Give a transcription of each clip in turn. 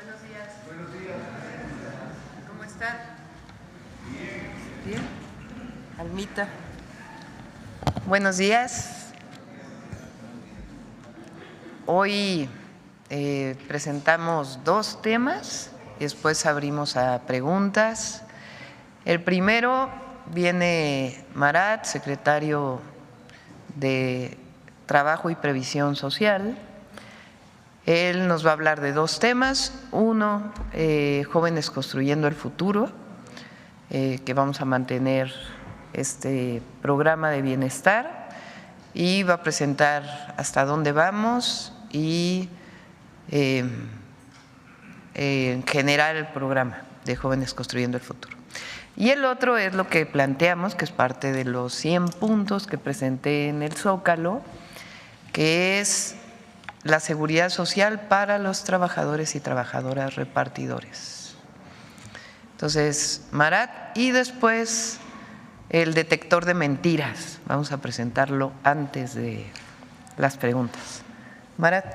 Buenos días. Buenos días. ¿Cómo están? Bien. Almita. Buenos días. Hoy presentamos dos temas, después abrimos a preguntas. El primero viene Marat, secretario de Trabajo y Previsión Social. Él nos va a hablar de dos temas. Uno, Jóvenes Construyendo el Futuro, que vamos a mantener este programa de bienestar, y va a presentar hasta dónde vamos y en general el programa de Jóvenes Construyendo el Futuro. Y el otro es lo que planteamos, que es parte de los 100 puntos que presenté en el Zócalo, que es la seguridad social para los trabajadores y trabajadoras repartidores. Entonces, Marat, y después el detector de mentiras. Vamos a presentarlo antes de las preguntas. Marat.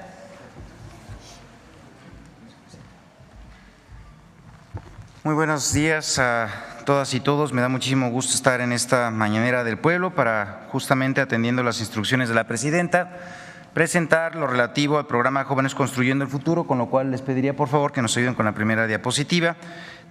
Muy buenos días a todas y todos. Me da muchísimo gusto estar en esta mañanera del pueblo para, justamente atendiendo las instrucciones de la presidenta, presentar lo relativo al programa Jóvenes Construyendo el Futuro, con lo cual les pediría por favor que nos ayuden con la primera diapositiva.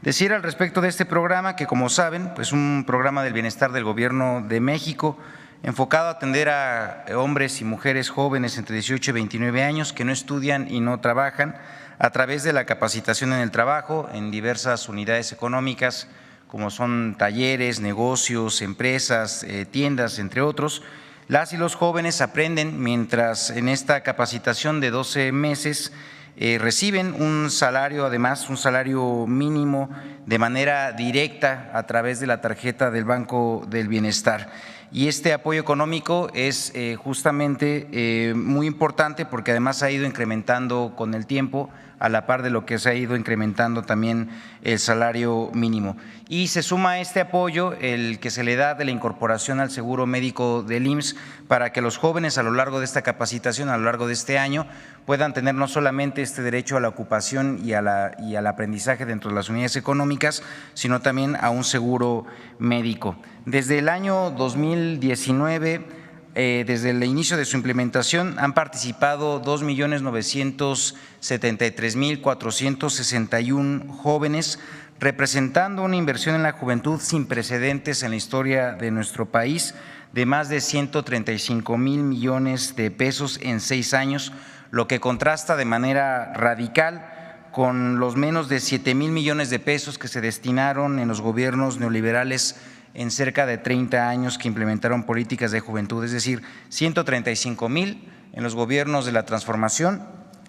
Decir al respecto de este programa que, como saben, pues un programa del bienestar del Gobierno de México enfocado a atender a hombres y mujeres jóvenes entre 18 y 29 años que no estudian y no trabajan, a través de la capacitación en el trabajo en diversas unidades económicas, como son talleres, negocios, empresas, tiendas, entre otros. Las y los jóvenes aprenden mientras en esta capacitación de 12 meses reciben un salario, además un salario mínimo de manera directa a través de la tarjeta del Banco del Bienestar. Y este apoyo económico es justamente muy importante porque además ha ido incrementando con el tiempo, a la par de lo que se ha ido incrementando también el salario mínimo. Y se suma a este apoyo el que se le da de la incorporación al seguro médico del IMSS para que los jóvenes a lo largo de esta capacitación, a lo largo de este año, puedan tener no solamente este derecho a la ocupación y al aprendizaje dentro de las unidades económicas, sino también a un seguro médico. Desde el año 2019, desde el inicio de su implementación, han participado 2.973.461 jóvenes, representando una inversión en la juventud sin precedentes en la historia de nuestro país, de más de 135,000 millones de pesos en 6 años, lo que contrasta de manera radical con los menos de 7,000 millones de pesos que se destinaron en los gobiernos neoliberales en cerca de 30 años que implementaron políticas de juventud, es decir, 135,000 en los gobiernos de la transformación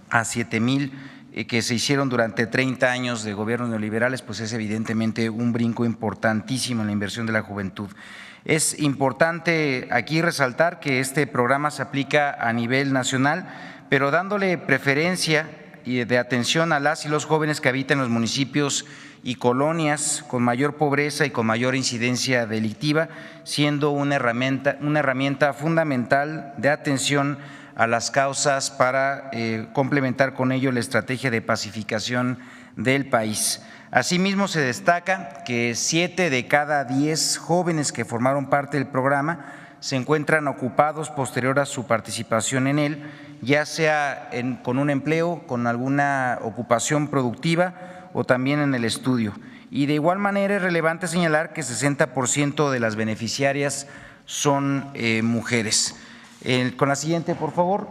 a 7,000 que se hicieron durante 30 años de gobiernos neoliberales, pues es evidentemente un brinco importantísimo en la inversión de la juventud. Es importante aquí resaltar que este programa se aplica a nivel nacional, pero dándole preferencia y de atención a las y los jóvenes que habitan en los municipios y colonias con mayor pobreza y con mayor incidencia delictiva, siendo una herramienta fundamental de atención a las causas para complementar con ello la estrategia de pacificación del país. Asimismo, se destaca que 7 de cada 10 jóvenes que formaron parte del programa se encuentran ocupados posterior a su participación en él, ya sea con un empleo, con alguna ocupación productiva o también en el estudio. Y de igual manera es relevante señalar que 60% de las beneficiarias son mujeres. Con la siguiente, por favor.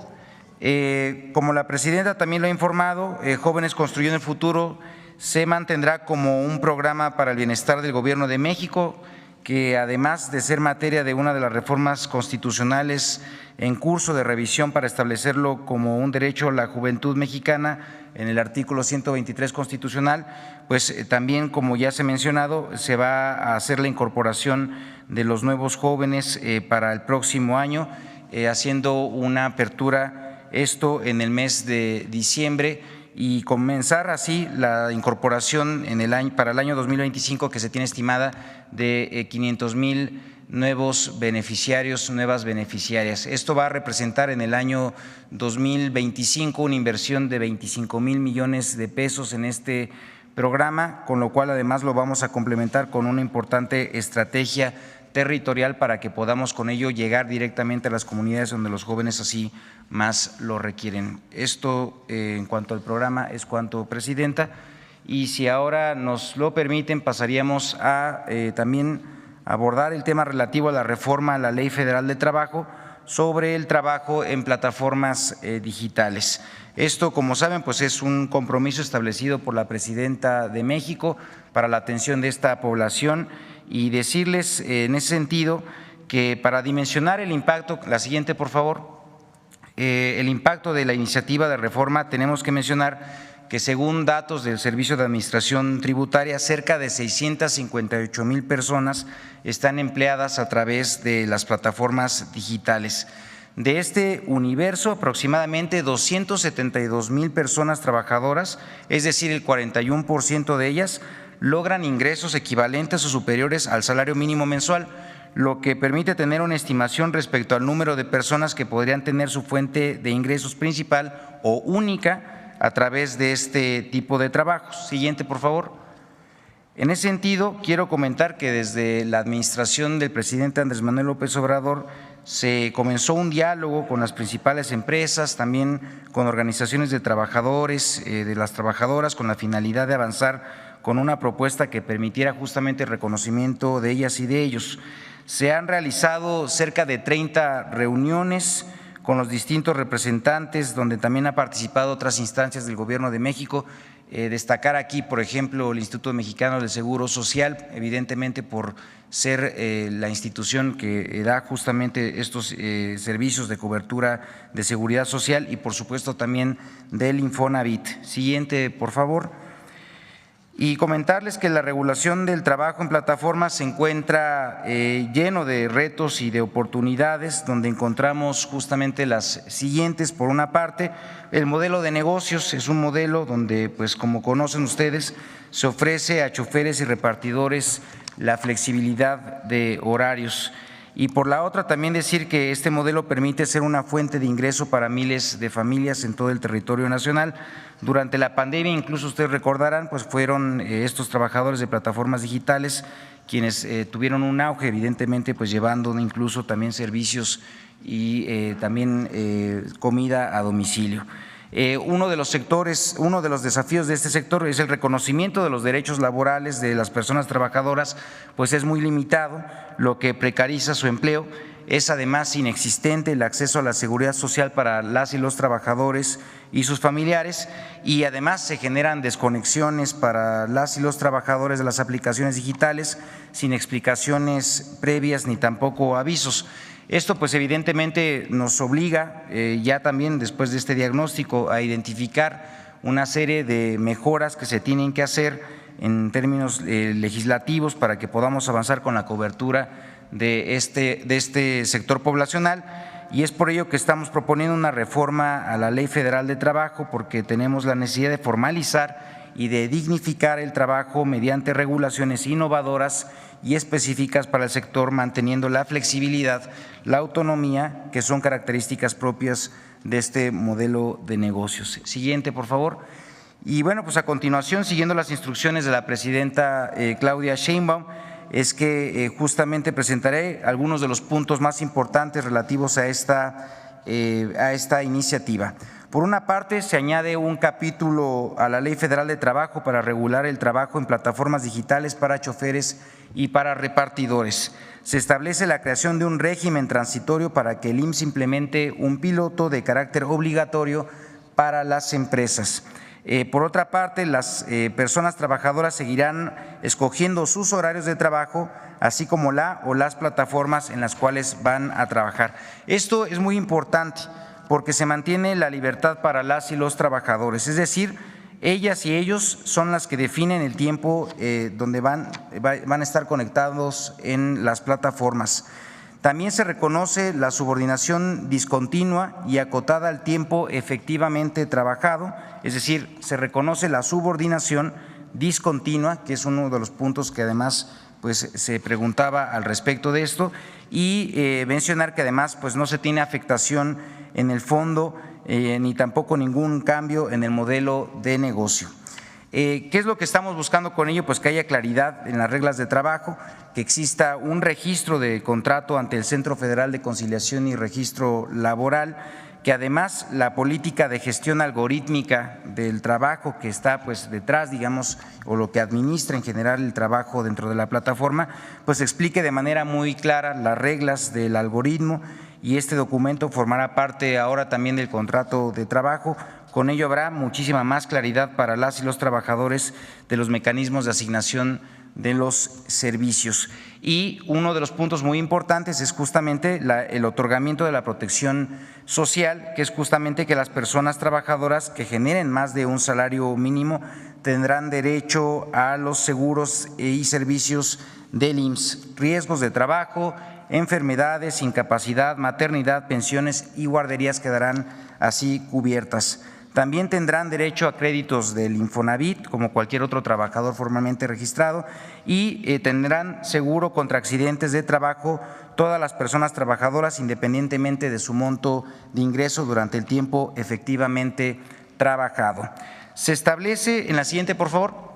Como la presidenta también lo ha informado, Jóvenes Construyendo el Futuro se mantendrá como un programa para el bienestar del Gobierno de México, que además de ser materia de una de las reformas constitucionales en curso de revisión para establecerlo como un derecho a la juventud mexicana en el artículo 123 constitucional, pues también, como ya se ha mencionado, se va a hacer la incorporación de los nuevos jóvenes para el próximo año, haciendo una apertura, esto en el mes de diciembre, y comenzar así la incorporación para el año 2025, que se tiene estimada de 500,000 nuevos beneficiarios, nuevas beneficiarias. Esto va a representar en el año 2025 una inversión de 25,000 millones de pesos en este programa, con lo cual además lo vamos a complementar con una importante estrategia territorial para que podamos con ello llegar directamente a las comunidades donde los jóvenes así más lo requieren. Esto en cuanto al programa es cuanto, Presidenta, y si ahora nos lo permiten pasaríamos a también abordar el tema relativo a la reforma a la Ley Federal de Trabajo sobre el trabajo en plataformas digitales. Esto, como saben, pues es un compromiso establecido por la Presidenta de México para la atención de esta población y decirles en ese sentido que para dimensionar el impacto, la siguiente por favor, el impacto de la iniciativa de reforma tenemos que mencionar que según datos del Servicio de Administración Tributaria, cerca de 658,000 personas están empleadas a través de las plataformas digitales. De este universo, aproximadamente 272,000 personas trabajadoras, es decir, el 41% de ellas, logran ingresos equivalentes o superiores al salario mínimo mensual, lo que permite tener una estimación respecto al número de personas que podrían tener su fuente de ingresos principal o única a través de este tipo de trabajos. Siguiente, por favor. En ese sentido, quiero comentar que desde la administración del presidente Andrés Manuel López Obrador se comenzó un diálogo con las principales empresas, también con organizaciones de trabajadores, de las trabajadoras, con la finalidad de avanzar con una propuesta que permitiera justamente el reconocimiento de ellas y de ellos. Se han realizado cerca de 30 reuniones con los distintos representantes, donde también ha participado otras instancias del Gobierno de México. Destacar aquí, por ejemplo, el Instituto Mexicano del Seguro Social, evidentemente por ser la institución que da justamente estos servicios de cobertura de seguridad social y por supuesto también del Infonavit. Siguiente, por favor. Y comentarles que la regulación del trabajo en plataformas se encuentra lleno de retos y de oportunidades, donde encontramos justamente las siguientes. Por una parte, el modelo de negocios es un modelo donde, pues como conocen ustedes, se ofrece a choferes y repartidores la flexibilidad de horarios. Y por la otra también decir que este modelo permite ser una fuente de ingreso para miles de familias en todo el territorio nacional. Durante la pandemia, incluso ustedes recordarán, pues fueron estos trabajadores de plataformas digitales quienes tuvieron un auge, evidentemente, pues llevando incluso también servicios y también comida a domicilio. Uno de los sectores, uno de los desafíos de este sector es el reconocimiento de los derechos laborales de las personas trabajadoras, pues es muy limitado, lo que precariza su empleo. Es además inexistente el acceso a la seguridad social para las y los trabajadores y sus familiares, y además se generan desconexiones para las y los trabajadores de las aplicaciones digitales sin explicaciones previas ni tampoco avisos. Esto pues evidentemente nos obliga ya también después de este diagnóstico a identificar una serie de mejoras que se tienen que hacer en términos legislativos para que podamos avanzar con la cobertura de este sector poblacional, y es por ello que estamos proponiendo una reforma a la Ley Federal de Trabajo, porque tenemos la necesidad de formalizar y de dignificar el trabajo mediante regulaciones innovadoras y específicas para el sector, manteniendo la flexibilidad, la autonomía, que son características propias de este modelo de negocios. Siguiente, por favor. Y bueno, pues a continuación, siguiendo las instrucciones de la presidenta Claudia Sheinbaum, es que justamente presentaré algunos de los puntos más importantes relativos a esta iniciativa. Por una parte, se añade un capítulo a la Ley Federal de Trabajo para regular el trabajo en plataformas digitales para choferes y para repartidores. Se establece la creación de un régimen transitorio para que el IMSS implemente un piloto de carácter obligatorio para las empresas. Por otra parte, las personas trabajadoras seguirán escogiendo sus horarios de trabajo, así como la o las plataformas en las cuales van a trabajar. Esto es muy importante porque se mantiene la libertad para las y los trabajadores, es decir, ellas y ellos son las que definen el tiempo donde van a estar conectados en las plataformas. También se reconoce la subordinación discontinua y acotada al tiempo efectivamente trabajado, es decir, se reconoce la subordinación discontinua, que es uno de los puntos que además pues se preguntaba al respecto de esto, y mencionar que además pues no se tiene afectación en el fondo ni tampoco ningún cambio en el modelo de negocio. ¿Qué es lo que estamos buscando con ello? Pues que haya claridad en las reglas de trabajo, que exista un registro de contrato ante el Centro Federal de Conciliación y Registro Laboral, que además la política de gestión algorítmica del trabajo que está pues detrás, digamos, o lo que administra en general el trabajo dentro de la plataforma, pues explique de manera muy clara las reglas del algoritmo, y este documento formará parte ahora también del contrato de trabajo. Con ello habrá muchísima más claridad para las y los trabajadores de los mecanismos de asignación de los servicios. Y uno de los puntos muy importantes es justamente el otorgamiento de la protección social, que es justamente que las personas trabajadoras que generen más de un salario mínimo tendrán derecho a los seguros y servicios del IMSS, riesgos de trabajo, enfermedades, incapacidad, maternidad, pensiones y guarderías quedarán así cubiertas. También tendrán derecho a créditos del Infonavit, como cualquier otro trabajador formalmente registrado, y tendrán seguro contra accidentes de trabajo todas las personas trabajadoras, independientemente de su monto de ingreso durante el tiempo efectivamente trabajado. Se establece, en la siguiente, por favor,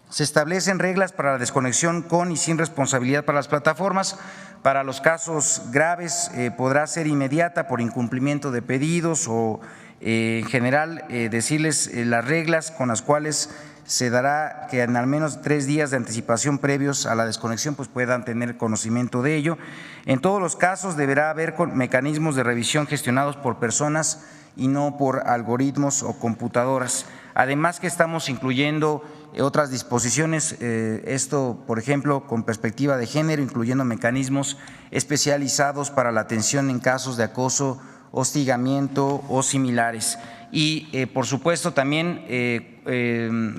se establecen reglas para la desconexión con y sin responsabilidad para las plataformas. Para los casos graves podrá ser inmediata por incumplimiento de pedidos o en general decirles las reglas con las cuales se dará que en al menos 3 días de anticipación previos a la desconexión pues puedan tener conocimiento de ello. En todos los casos deberá haber mecanismos de revisión gestionados por personas y no por algoritmos o computadoras. Además que estamos incluyendo otras disposiciones, esto por ejemplo con perspectiva de género, incluyendo mecanismos especializados para la atención en casos de acoso, hostigamiento o similares, y por supuesto también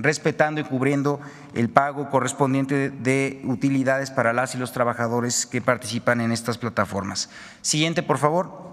respetando y cubriendo el pago correspondiente de utilidades para las y los trabajadores que participan en estas plataformas. Siguiente, por favor.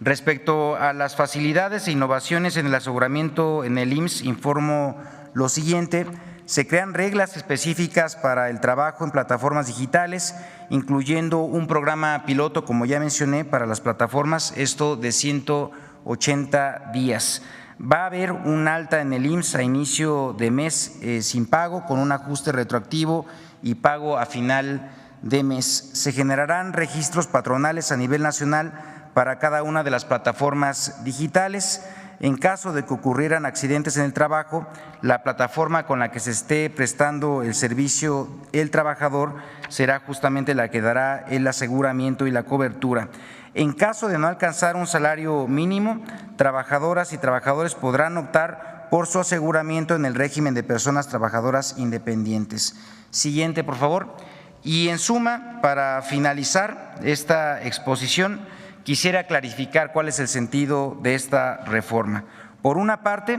Respecto a las facilidades e innovaciones en el aseguramiento en el IMSS, informo lo siguiente. Se crean reglas específicas para el trabajo en plataformas digitales, incluyendo un programa piloto, como ya mencioné, para las plataformas, esto de 180 días. Va a haber un alta en el IMSS a inicio de mes sin pago, con un ajuste retroactivo y pago a final de mes. Se generarán registros patronales a nivel nacional para cada una de las plataformas digitales. En caso de que ocurrieran accidentes en el trabajo, la plataforma con la que se esté prestando el servicio el trabajador será justamente la que dará el aseguramiento y la cobertura. En caso de no alcanzar un salario mínimo, trabajadoras y trabajadores podrán optar por su aseguramiento en el régimen de personas trabajadoras independientes. Siguiente, por favor. Y en suma, para finalizar esta exposición, quisiera clarificar cuál es el sentido de esta reforma. Por una parte,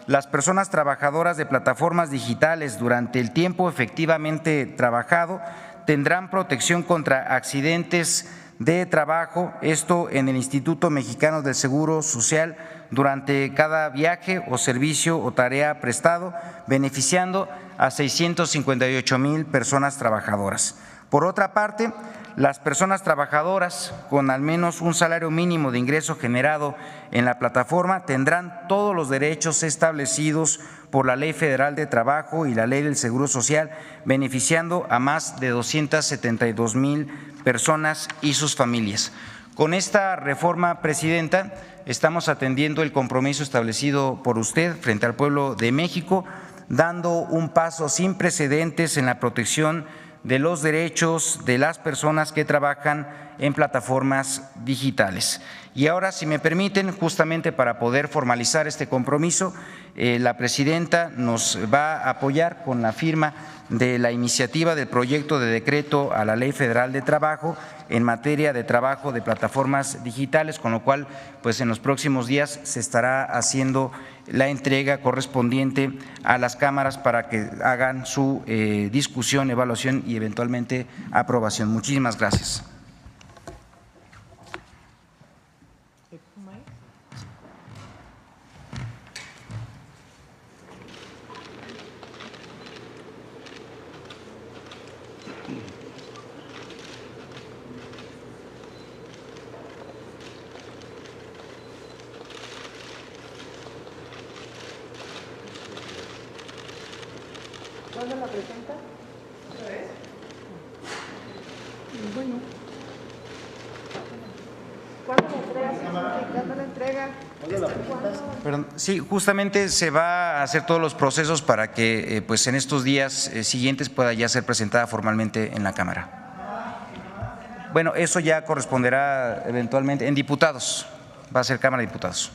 las personas trabajadoras de plataformas digitales durante el tiempo efectivamente trabajado tendrán protección contra accidentes de trabajo, esto en el Instituto Mexicano del Seguro Social durante cada viaje o servicio o tarea prestado, beneficiando a 658,000 personas trabajadoras. Por otra parte, las personas trabajadoras con al menos un salario mínimo de ingreso generado en la plataforma tendrán todos los derechos establecidos por la Ley Federal de Trabajo y la Ley del Seguro Social, beneficiando a más de 272,000 personas y sus familias. Con esta reforma, Presidenta, estamos atendiendo el compromiso establecido por usted frente al pueblo de México, dando un paso sin precedentes en la protección de los derechos de las personas que trabajan en plataformas digitales. Y ahora, si me permiten, justamente para poder formalizar este compromiso, la Presidenta nos va a apoyar con la firma de la iniciativa del proyecto de decreto a la Ley Federal de Trabajo en materia de trabajo de plataformas digitales, con lo cual pues en los próximos días se estará haciendo la entrega correspondiente a las cámaras para que hagan su discusión, evaluación y eventualmente aprobación. Muchísimas gracias. ¿Cuándo la presenta? Bueno. ¿Cuándo la entrega? ¿Cuándo la entrega? Perdón, sí, justamente se va a hacer todos los procesos para que pues en estos días siguientes pueda ya ser presentada formalmente en la Cámara. Bueno, eso ya corresponderá eventualmente en diputados, va a ser Cámara de Diputados.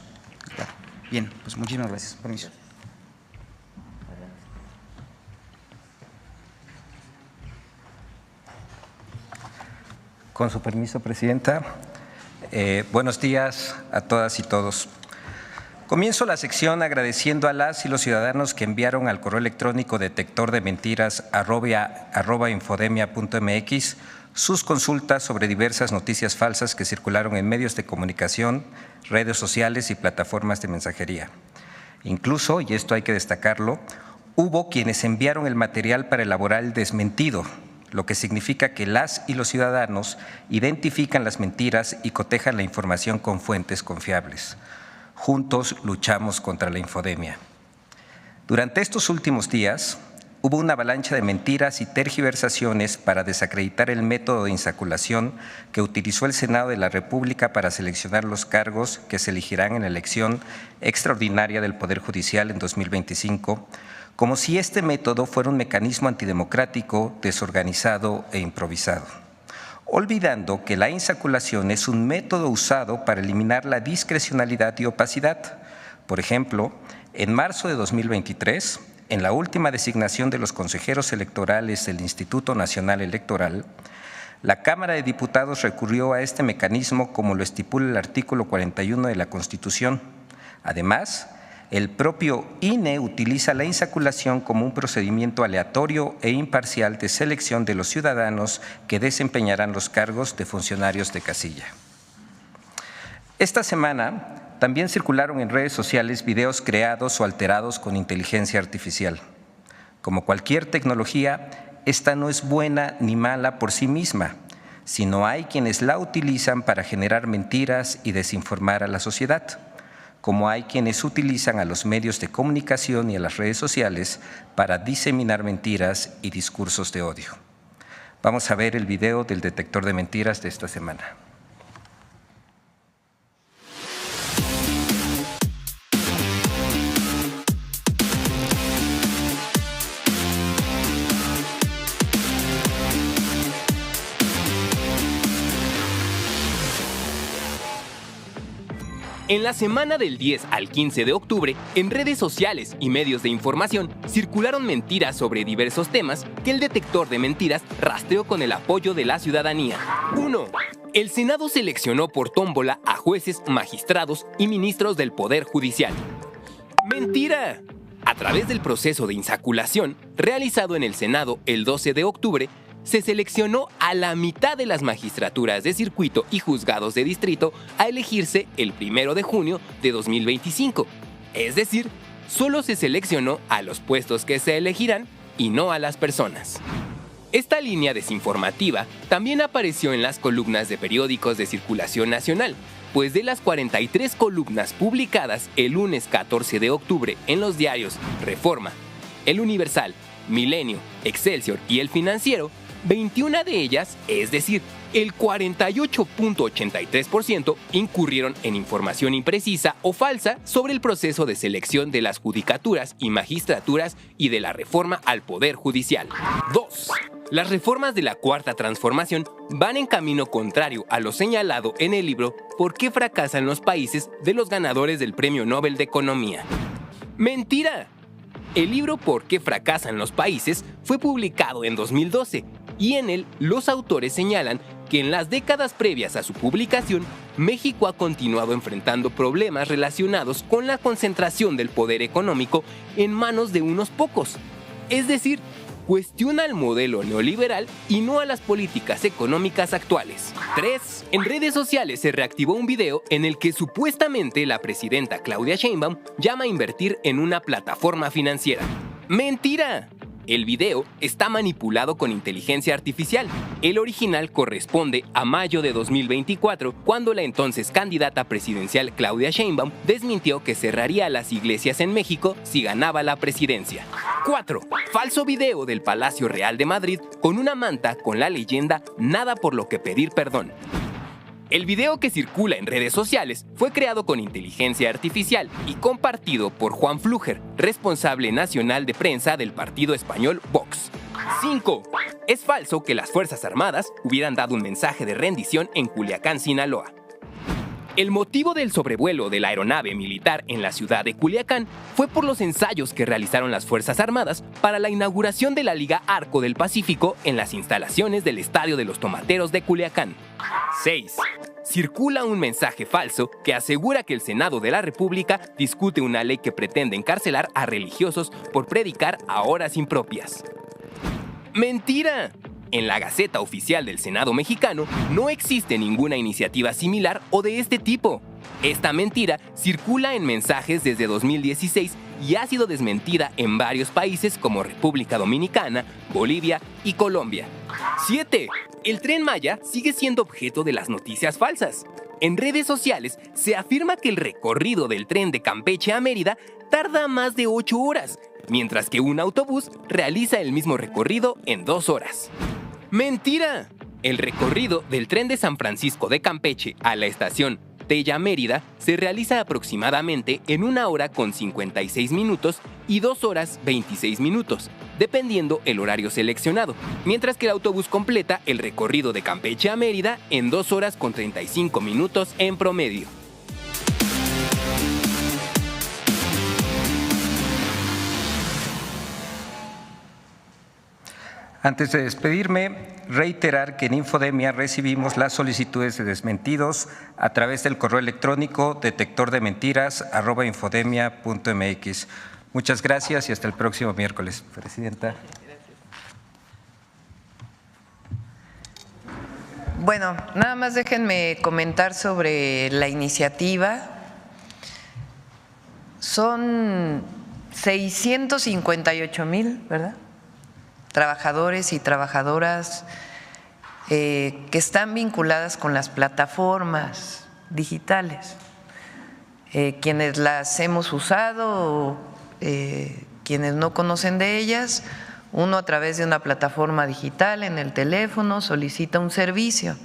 Bien, pues muchísimas gracias. Permiso. Con su permiso, Presidenta. Buenos días a todas y todos. Comienzo la sección agradeciendo a las y los ciudadanos que enviaron al correo electrónico detectordementiras@infodemia.mx sus consultas sobre diversas noticias falsas que circularon en medios de comunicación, redes sociales y plataformas de mensajería. Incluso, y esto hay que destacarlo, hubo quienes enviaron el material para elaborar el desmentido, lo que significa que las y los ciudadanos identifican las mentiras y cotejan la información con fuentes confiables. Juntos luchamos contra la infodemia. Durante estos últimos días, hubo una avalancha de mentiras y tergiversaciones para desacreditar el método de insaculación que utilizó el Senado de la República para seleccionar los cargos que se elegirán en la elección extraordinaria del Poder Judicial en 2025, como si este método fuera un mecanismo antidemocrático, desorganizado e improvisado, olvidando que la insaculación es un método usado para eliminar la discrecionalidad y opacidad. Por ejemplo, en marzo de 2023, en la última designación de los consejeros electorales del Instituto Nacional Electoral, la Cámara de Diputados recurrió a este mecanismo como lo estipula el artículo 41 de la Constitución. Además, el propio INE utiliza la insaculación como un procedimiento aleatorio e imparcial de selección de los ciudadanos que desempeñarán los cargos de funcionarios de casilla. Esta semana también circularon en redes sociales videos creados o alterados con inteligencia artificial. Como cualquier tecnología, esta no es buena ni mala por sí misma, sino hay quienes la utilizan para generar mentiras y desinformar a la sociedad, como hay quienes utilizan a los medios de comunicación y a las redes sociales para diseminar mentiras y discursos de odio. Vamos a ver el video del detector de mentiras de esta semana. En la semana del 10 al 15 de octubre, en redes sociales y medios de información circularon mentiras sobre diversos temas que el detector de mentiras rastreó con el apoyo de la ciudadanía. 1. El Senado seleccionó por tómbola a jueces, magistrados y ministros del Poder Judicial. ¡Mentira! A través del proceso de insaculación realizado en el Senado el 12 de octubre, se seleccionó a la mitad de las magistraturas de circuito y juzgados de distrito a elegirse el 1 de junio de 2025. Es decir, solo se seleccionó a los puestos que se elegirán y no a las personas. Esta línea desinformativa también apareció en las columnas de periódicos de circulación nacional, pues de las 43 columnas publicadas el lunes 14 de octubre en los diarios Reforma, El Universal, Milenio, Excelsior y El Financiero, 21 de ellas, es decir, el 48.83%, incurrieron en información imprecisa o falsa sobre el proceso de selección de las judicaturas y magistraturas y de la reforma al Poder Judicial. 2. Las reformas de la Cuarta Transformación van en camino contrario a lo señalado en el libro ¿Por qué fracasan los países?, de los ganadores del Premio Nobel de Economía. ¡Mentira! El libro ¿Por qué fracasan los países? Fue publicado en 2012 y en él los autores señalan que en las décadas previas a su publicación, México ha continuado enfrentando problemas relacionados con la concentración del poder económico en manos de unos pocos. Es decir, cuestiona el modelo neoliberal y no a las políticas económicas actuales. 3. En redes sociales se reactivó un video en el que supuestamente la presidenta Claudia Sheinbaum llama a invertir en una plataforma financiera. ¡Mentira! El video está manipulado con inteligencia artificial. El original corresponde a mayo de 2024, cuando la entonces candidata presidencial Claudia Sheinbaum desmintió que cerraría las iglesias en México si ganaba la presidencia. 4. Falso video del Palacio Real de Madrid con una manta con la leyenda "Nada por lo que pedir perdón". El video que circula en redes sociales fue creado con inteligencia artificial y compartido por Juan Flúger, responsable nacional de prensa del partido español Vox. 5. Es falso que las Fuerzas Armadas hubieran dado un mensaje de rendición en Culiacán, Sinaloa. El motivo del sobrevuelo de la aeronave militar en la ciudad de Culiacán fue por los ensayos que realizaron las Fuerzas Armadas para la inauguración de la Liga Arco del Pacífico en las instalaciones del Estadio de los Tomateros de Culiacán. 6. Circula un mensaje falso que asegura que el Senado de la República discute una ley que pretende encarcelar a religiosos por predicar a horas impropias. ¡Mentira! En la Gaceta Oficial del Senado mexicano no existe ninguna iniciativa similar o de este tipo. Esta mentira circula en mensajes desde 2016 y ha sido desmentida en varios países como República Dominicana, Bolivia y Colombia. 7. El Tren Maya sigue siendo objeto de las noticias falsas. En redes sociales se afirma que el recorrido del tren de Campeche a Mérida tarda más de 8 horas, mientras que un autobús realiza el mismo recorrido en 2 horas. ¡Mentira! El recorrido del tren de San Francisco de Campeche a la estación Tella Mérida se realiza aproximadamente en 1 hora con 56 minutos y 2 horas 26 minutos, dependiendo el horario seleccionado, mientras que el autobús completa el recorrido de Campeche a Mérida en 2 horas con 35 minutos en promedio. Antes de despedirme, reiterar que en Infodemia recibimos las solicitudes de desmentidos a través del correo electrónico detectordementiras@infodemia.mx. Muchas gracias y hasta el próximo miércoles, Presidenta. Bueno, nada más déjenme comentar sobre la iniciativa. Son 658,000, ¿verdad?, trabajadores y trabajadoras que están vinculadas con las plataformas digitales, quienes las hemos usado, quienes no conocen de ellas. Uno, a través de una plataforma digital en el teléfono, solicita un servicio,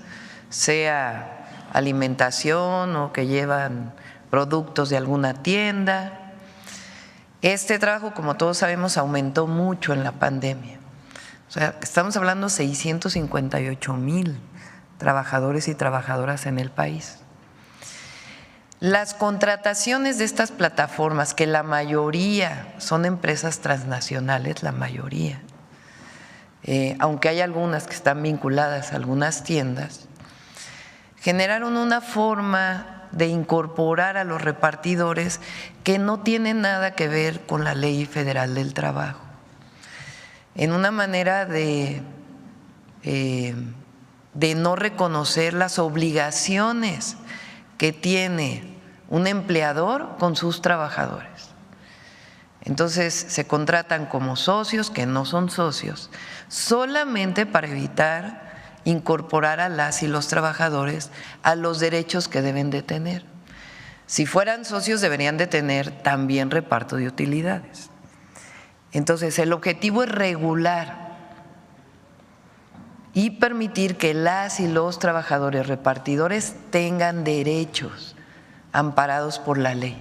sea alimentación o que llevan productos de alguna tienda. Este trabajo, como todos sabemos, aumentó mucho en la pandemia. O sea, estamos hablando de 658,000 trabajadores y trabajadoras en el país. Las contrataciones de estas plataformas, que la mayoría son empresas transnacionales, la mayoría, aunque hay algunas que están vinculadas a algunas tiendas, generaron una forma de incorporar a los repartidores que no tiene nada que ver con la Ley Federal del Trabajo, en una manera de no reconocer las obligaciones que tiene un empleador con sus trabajadores. Entonces se contratan como socios que no son socios, solamente para evitar incorporar a las y los trabajadores a los derechos que deben de tener. Si fueran socios, deberían de tener también reparto de utilidades. Entonces, el objetivo es regular y permitir que las y los trabajadores repartidores tengan derechos amparados por la ley.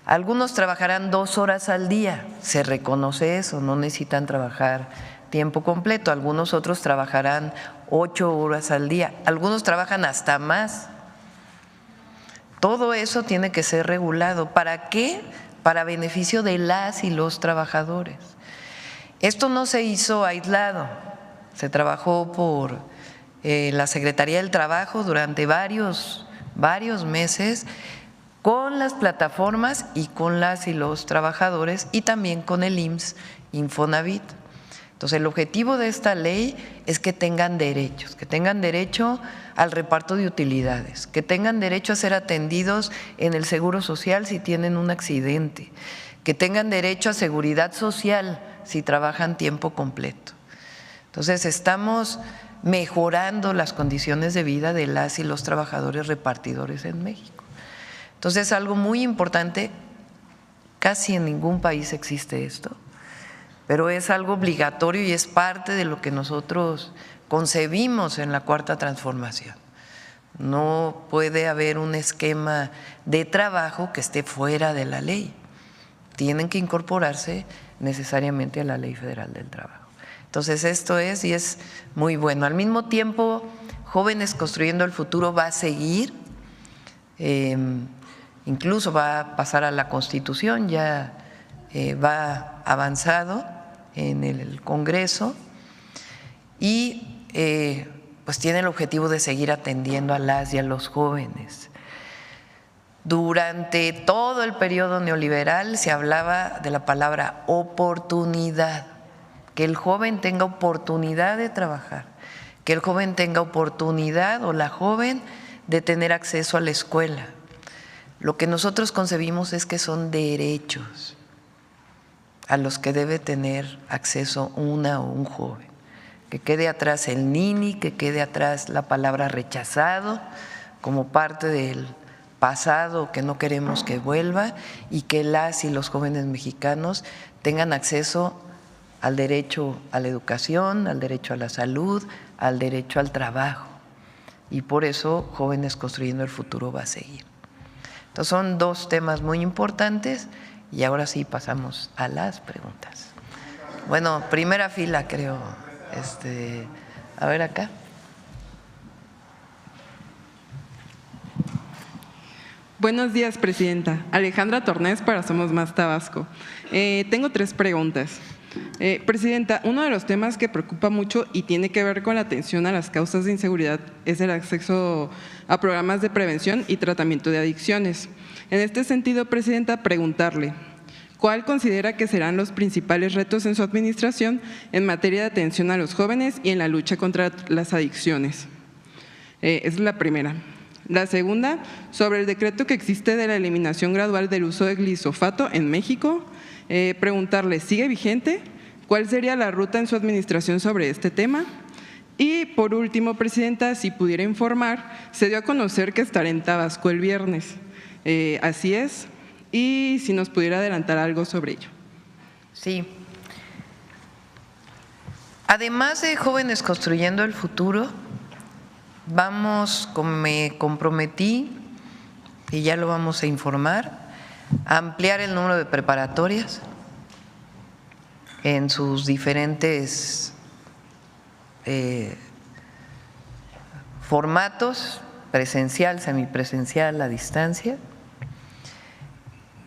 Algunos trabajarán 2 horas al día, se reconoce eso, no necesitan trabajar tiempo completo. Algunos otros trabajarán 8 horas al día, algunos trabajan hasta más. Todo eso tiene que ser regulado. ¿Para qué? Para beneficio de las y los trabajadores. Esto no se hizo aislado, se trabajó por la Secretaría del Trabajo durante varios meses con las plataformas y con las y los trabajadores, y también con el IMSS, Infonavit. Entonces, el objetivo de esta ley es que tengan derechos, que tengan derecho al reparto de utilidades, que tengan derecho a ser atendidos en el Seguro Social si tienen un accidente, que tengan derecho a seguridad social si trabajan tiempo completo. Entonces, estamos mejorando las condiciones de vida de las y los trabajadores repartidores en México. Entonces, algo muy importante, casi en ningún país existe esto, pero es algo obligatorio y es parte de lo que nosotros concebimos en la Cuarta Transformación. No puede haber un esquema de trabajo que esté fuera de la ley. Tienen que incorporarse necesariamente a la Ley Federal del Trabajo. Entonces, esto es y es muy bueno. Al mismo tiempo, Jóvenes Construyendo el Futuro va a seguir, incluso va a pasar a la Constitución, ya va avanzado en el Congreso y pues tiene el objetivo de seguir atendiendo a las y a los jóvenes. Durante todo el periodo neoliberal se hablaba de la palabra oportunidad, que el joven tenga oportunidad de trabajar, que el joven tenga oportunidad o la joven de tener acceso a la escuela. Lo que nosotros concebimos es que son derechos a los que debe tener acceso una o un joven. Que quede atrás el nini, que quede atrás la palabra rechazado como parte del pasado que no queremos que vuelva y que las y los jóvenes mexicanos tengan acceso al derecho a la educación, al derecho a la salud, al derecho al trabajo. Y por eso Jóvenes Construyendo el Futuro va a seguir. Entonces, son dos temas muy importantes y ahora sí pasamos a las preguntas. Bueno, primera fila creo. A ver acá. Buenos días, Presidenta. Alejandra Tornés para Somos Más Tabasco. Tengo 3 preguntas. Presidenta, uno de los temas que preocupa mucho y tiene que ver con la atención a las causas de inseguridad es el acceso a programas de prevención y tratamiento de adicciones. En este sentido, Presidenta, preguntarle, ¿cuál considera que serán los principales retos en su administración en materia de atención a los jóvenes y en la lucha contra las adicciones? Esa es la primera. La segunda, sobre el decreto que existe de la eliminación gradual del uso de glifosato en México, preguntarle, ¿sigue vigente? ¿Cuál sería la ruta en su administración sobre este tema? Y por último, Presidenta, si pudiera informar, se dio a conocer que estará en Tabasco el viernes. ¿Así es? Y si nos pudiera adelantar algo sobre ello. Sí. Además de Jóvenes Construyendo el Futuro, vamos, como me comprometí, y ya lo vamos a informar, a ampliar el número de preparatorias en sus diferentes formatos, presencial, semipresencial, a distancia,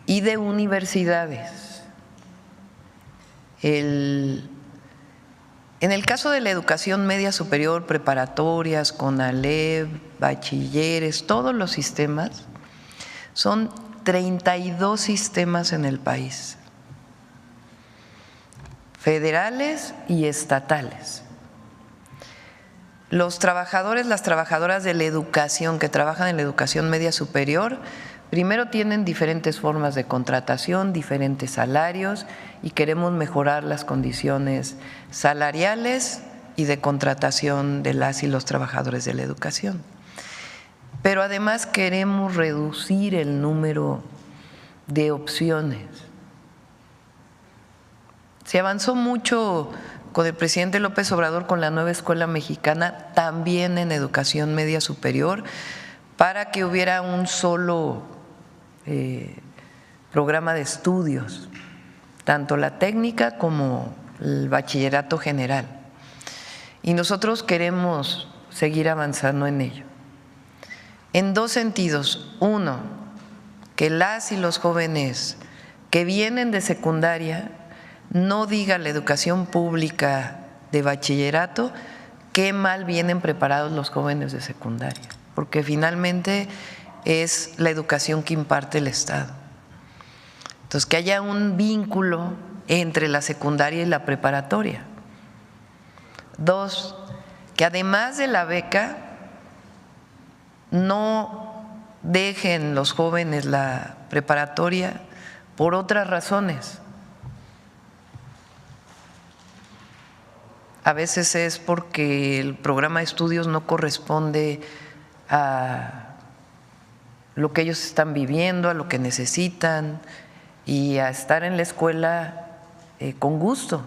y de universidades. En el caso de la educación media superior, preparatorias, CONALEP, bachilleres, todos los sistemas, son 32 sistemas en el país, federales y estatales. Los trabajadores, las trabajadoras de la educación que trabajan en la educación media superior, primero tienen diferentes formas de contratación, diferentes salarios y queremos mejorar las condiciones salariales y de contratación de las y los trabajadores de la educación. Pero además queremos reducir el número de opciones. Se avanzó mucho con el presidente López Obrador con la nueva escuela mexicana, también en educación media superior, para que hubiera un solo programa de estudios, tanto la técnica como el bachillerato general. Y nosotros queremos seguir avanzando en ello. En dos sentidos. Uno, que las y los jóvenes que vienen de secundaria no digan la educación pública de bachillerato qué mal vienen preparados los jóvenes de secundaria, porque finalmente es la educación que imparte el Estado. Entonces, que haya un vínculo entre la secundaria y la preparatoria. Dos, que además de la beca no dejen los jóvenes la preparatoria por otras razones. A veces es porque el programa de estudios no corresponde a lo que ellos están viviendo, a lo que necesitan y a estar en la escuela con gusto.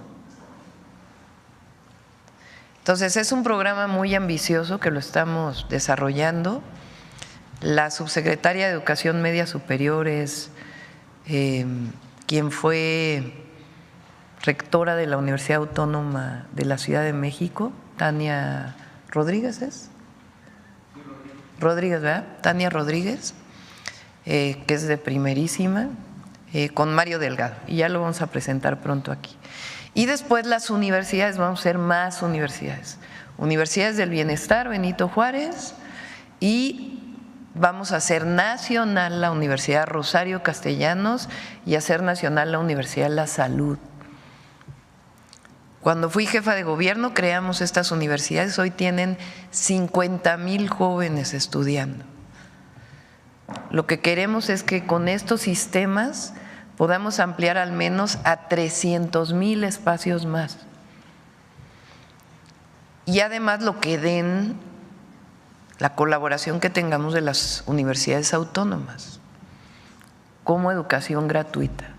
Entonces es un programa muy ambicioso que lo estamos desarrollando. La subsecretaria de Educación Media Superior es quien fue rectora de la Universidad Autónoma de la Ciudad de México, Tania Rodríguez, ¿es? Rodríguez, ¿verdad? Tania Rodríguez, que es de primerísima, con Mario Delgado, y ya lo vamos a presentar pronto aquí. Y después las universidades, vamos a hacer más universidades. Universidades del Bienestar, Benito Juárez, y vamos a hacer nacional la Universidad Rosario Castellanos y hacer nacional la Universidad La Salud. Cuando fui jefa de gobierno creamos estas universidades, hoy tienen 50,000 jóvenes estudiando. Lo que queremos es que con estos sistemas podamos ampliar al menos a 300,000 espacios más. Y además lo que den la colaboración que tengamos de las universidades autónomas como educación gratuita.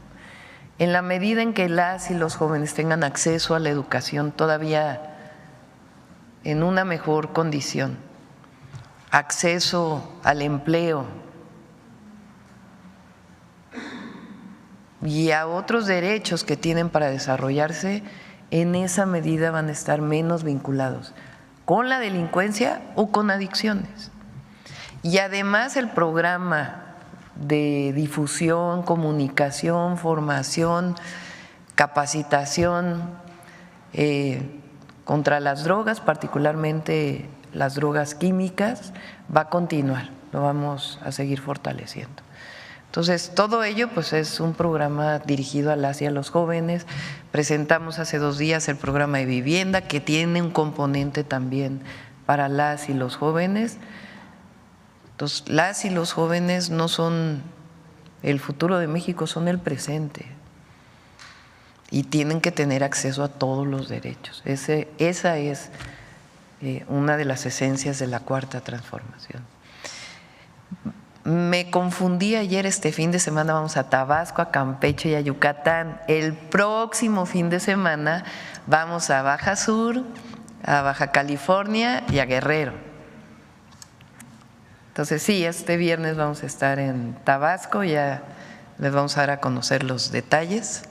En la medida en que las y los jóvenes tengan acceso a la educación todavía en una mejor condición, acceso al empleo y a otros derechos que tienen para desarrollarse, en esa medida van a estar menos vinculados con la delincuencia o con adicciones. Y además el programa de difusión, comunicación, formación, capacitación contra las drogas, particularmente las drogas químicas, va a continuar, lo vamos a seguir fortaleciendo. Entonces, todo ello pues es un programa dirigido a las y a los jóvenes. Presentamos hace 2 días el programa de vivienda, que tiene un componente también para las y los jóvenes. Entonces, las y los jóvenes no son el futuro de México, son el presente. Y tienen que tener acceso a todos los derechos. Esa es una de las esencias de la Cuarta Transformación. Me confundí ayer, este fin de semana vamos a Tabasco, a Campeche y a Yucatán. El próximo fin de semana vamos a Baja Sur, a Baja California y a Guerrero. Entonces sí, este viernes vamos a estar en Tabasco, ya les vamos a dar a conocer los detalles.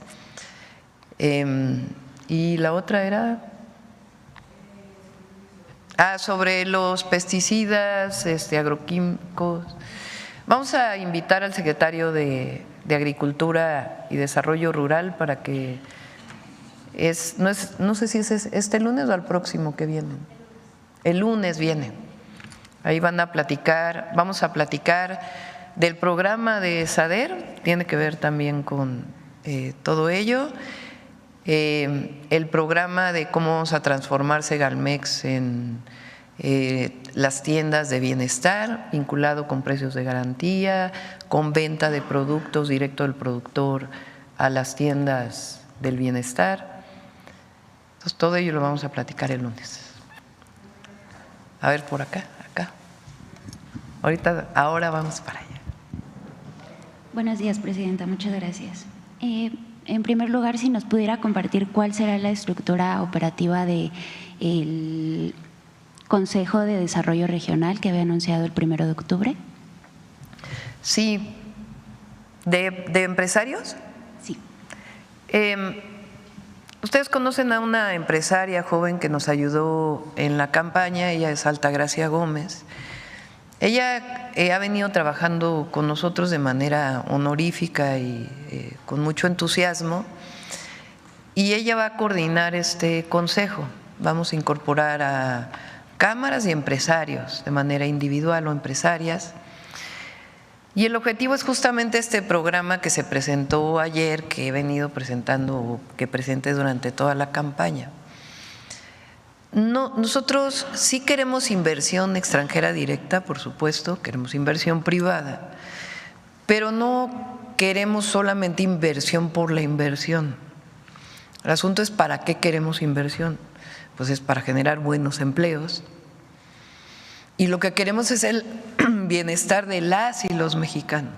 Y la otra era sobre los pesticidas, agroquímicos. Vamos a invitar al secretario de Agricultura y Desarrollo Rural para que no sé si es este lunes o al próximo que viene. El lunes viene. Ahí van a platicar, vamos a platicar del programa de SADER, tiene que ver también con todo ello, el programa de cómo vamos a transformar Segalmex en las tiendas de bienestar, vinculado con precios de garantía, con venta de productos directo del productor a las tiendas del bienestar. Entonces, todo ello lo vamos a platicar el lunes. A ver, por acá. Ahora vamos para allá. Buenos días, Presidenta. Muchas gracias. En primer lugar, si nos pudiera compartir cuál será la estructura operativa del Consejo de Desarrollo Regional que había anunciado el 1 de octubre. Sí. ¿De empresarios? Sí. Ustedes conocen a una empresaria joven que nos ayudó en la campaña, ella es Altagracia Gómez. Ella ha venido trabajando con nosotros de manera honorífica y con mucho entusiasmo, y ella va a coordinar este consejo. Vamos a incorporar a cámaras y empresarios de manera individual o empresarias. Y el objetivo es justamente este programa que se presentó ayer, que he venido presentando, que presenté durante toda la campaña. No, nosotros sí queremos inversión extranjera directa, por supuesto, queremos inversión privada, pero no queremos solamente inversión por la inversión. El asunto es para qué queremos inversión. pues es para generar buenos empleos. Y lo que queremos es el bienestar de las y los mexicanos.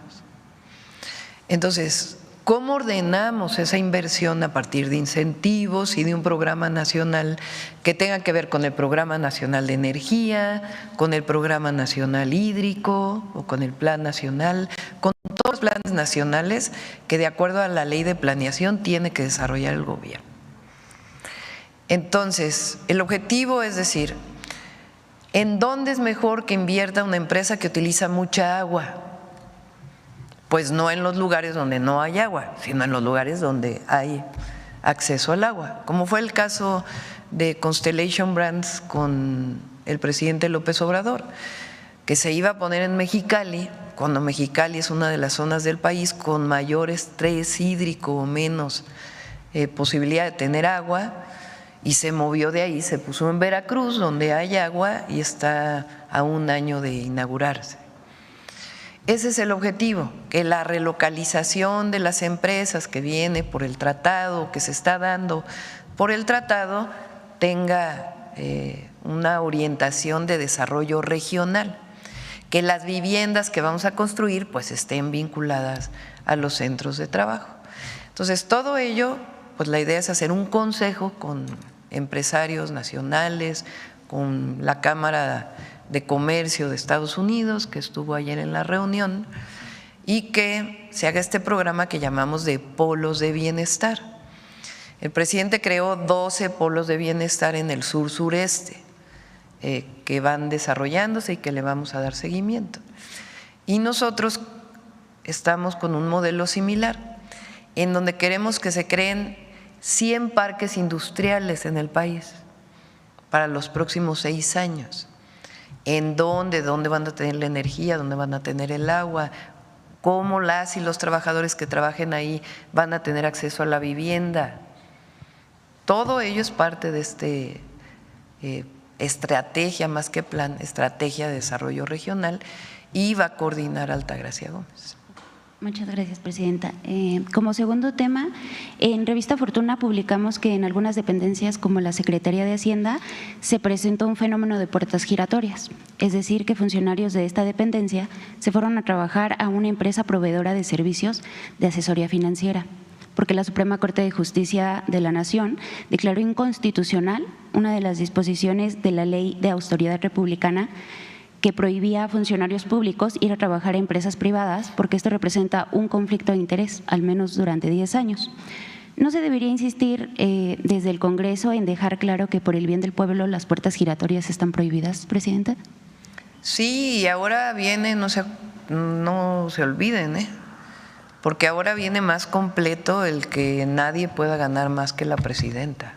Entonces, ¿cómo ordenamos esa inversión a partir de incentivos y de un programa nacional que tenga que ver con el Programa Nacional de Energía, con el Programa Nacional Hídrico o con el Plan Nacional, con todos los planes nacionales que de acuerdo a la Ley de Planeación tiene que desarrollar el gobierno? Entonces, el objetivo es decir, ¿en dónde es mejor que invierta una empresa que utiliza mucha agua? Pues no en los lugares donde no hay agua, sino en los lugares donde hay acceso al agua, como fue el caso de Constellation Brands con el presidente López Obrador, que se iba a poner en Mexicali, cuando Mexicali es una de las zonas del país con mayor estrés hídrico o menos posibilidad de tener agua, y se movió de ahí, se puso en Veracruz, donde hay agua y está a un año de inaugurarse. Ese es el objetivo, que la relocalización de las empresas que viene por el tratado, que se está dando por el tratado, tenga una orientación de desarrollo regional, que las viviendas que vamos a construir pues estén vinculadas a los centros de trabajo. Entonces, todo ello, pues la idea es hacer un consejo con empresarios nacionales, con la Cámara de Comercio de Estados Unidos, que estuvo ayer en la reunión, y que se haga este programa que llamamos de polos de bienestar. El presidente creó 12 polos de bienestar en el sur-sureste, que van desarrollándose y que le vamos a dar seguimiento. Y nosotros estamos con un modelo similar, en donde queremos que se creen 100 parques industriales en el país para los próximos 6 años. ¿En dónde van a tener la energía, dónde van a tener el agua, cómo las y los trabajadores que trabajen ahí van a tener acceso a la vivienda? Todo ello es parte de esta estrategia, más que plan, estrategia de desarrollo regional, y va a coordinar Altagracia Gómez. Muchas gracias, presidenta. Como segundo tema, en Revista Fortuna publicamos que en algunas dependencias como la Secretaría de Hacienda se presentó un fenómeno de puertas giratorias, es decir, que funcionarios de esta dependencia se fueron a trabajar a una empresa proveedora de servicios de asesoría financiera, porque la Suprema Corte de Justicia de la Nación declaró inconstitucional una de las disposiciones de la Ley de Autoridad Republicana que prohibía a funcionarios públicos ir a trabajar a empresas privadas porque esto representa un conflicto de interés, al menos durante 10 años. ¿No se debería insistir desde el Congreso en dejar claro que por el bien del pueblo las puertas giratorias están prohibidas, presidenta? Sí, y ahora viene, no se olviden, porque ahora viene más completo el que nadie pueda ganar más que la presidenta.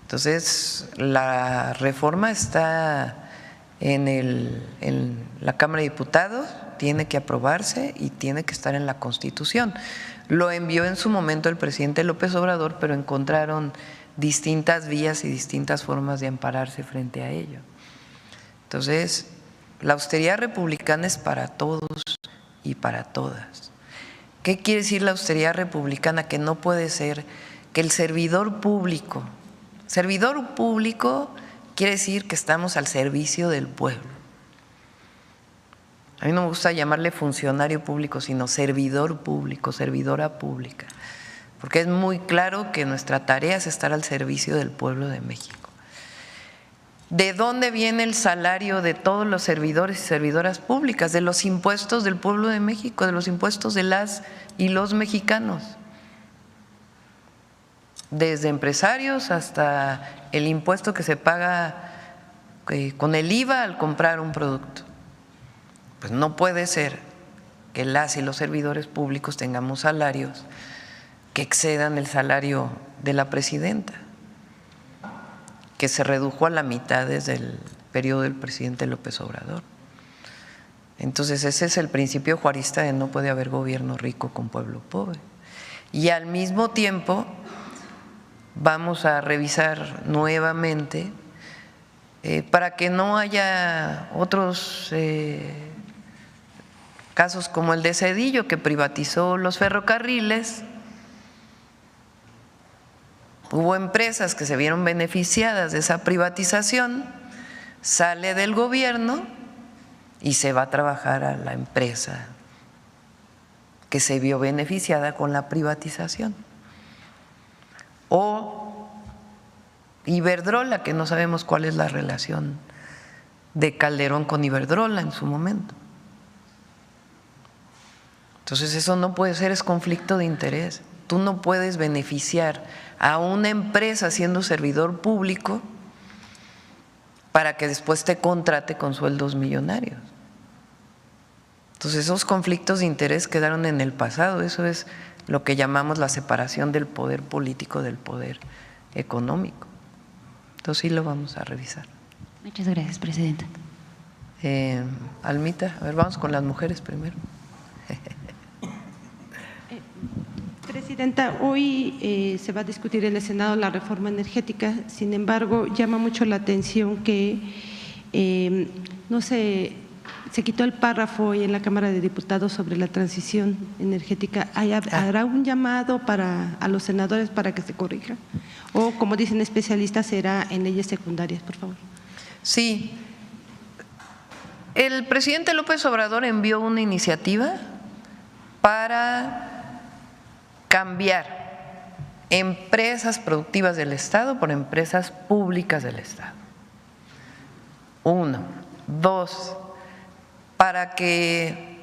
Entonces, la reforma está en la Cámara de Diputados, tiene que aprobarse y tiene que estar en la Constitución. Lo envió en su momento el presidente López Obrador, pero encontraron distintas vías y distintas formas de ampararse frente a ello. Entonces, la austeridad republicana es para todos y para todas. ¿Qué quiere decir la austeridad republicana? Que no puede ser que el servidor público quiere decir que estamos al servicio del pueblo. A mí no me gusta llamarle funcionario público, sino servidor público, servidora pública, porque es muy claro que nuestra tarea es estar al servicio del pueblo de México. ¿De dónde viene el salario de todos los servidores y servidoras públicas? De los impuestos del pueblo de México, de los impuestos de las y los mexicanos. Desde empresarios hasta el impuesto que se paga con el IVA al comprar un producto. Pues no puede ser que las y los servidores públicos tengamos salarios que excedan el salario de la presidenta, que se redujo a la mitad desde el periodo del presidente López Obrador. Entonces ese es el principio juarista de no puede haber gobierno rico con pueblo pobre. Y al mismo tiempo vamos a revisar nuevamente para que no haya otros casos como el de Zedillo, que privatizó los ferrocarriles Hubo empresas que se vieron beneficiadas de esa privatización, sale del gobierno y se va a trabajar a la empresa que se vio beneficiada con la privatización. O Iberdrola, que no sabemos cuál es la relación de Calderón con Iberdrola en su momento. Entonces eso no puede ser, es conflicto de interés. Tú no puedes beneficiar a una empresa siendo servidor público para que después te contrate con sueldos millonarios. Entonces esos conflictos de interés quedaron en el pasado. Eso es lo que llamamos la separación del poder político del poder económico. Entonces sí lo vamos a revisar. Muchas gracias, presidenta. Almita, a ver, vamos con las mujeres primero. Presidenta, hoy se va a discutir en el Senado la reforma energética. Sin embargo, llama mucho la atención que no se quitó el párrafo hoy en la Cámara de Diputados sobre la transición energética. ¿Habrá un llamado a los senadores para que se corrija? O, como dicen especialistas, será en leyes secundarias, por favor. Sí. El presidente López Obrador envió una iniciativa para cambiar empresas productivas del Estado por empresas públicas del Estado. 1. 2. Para que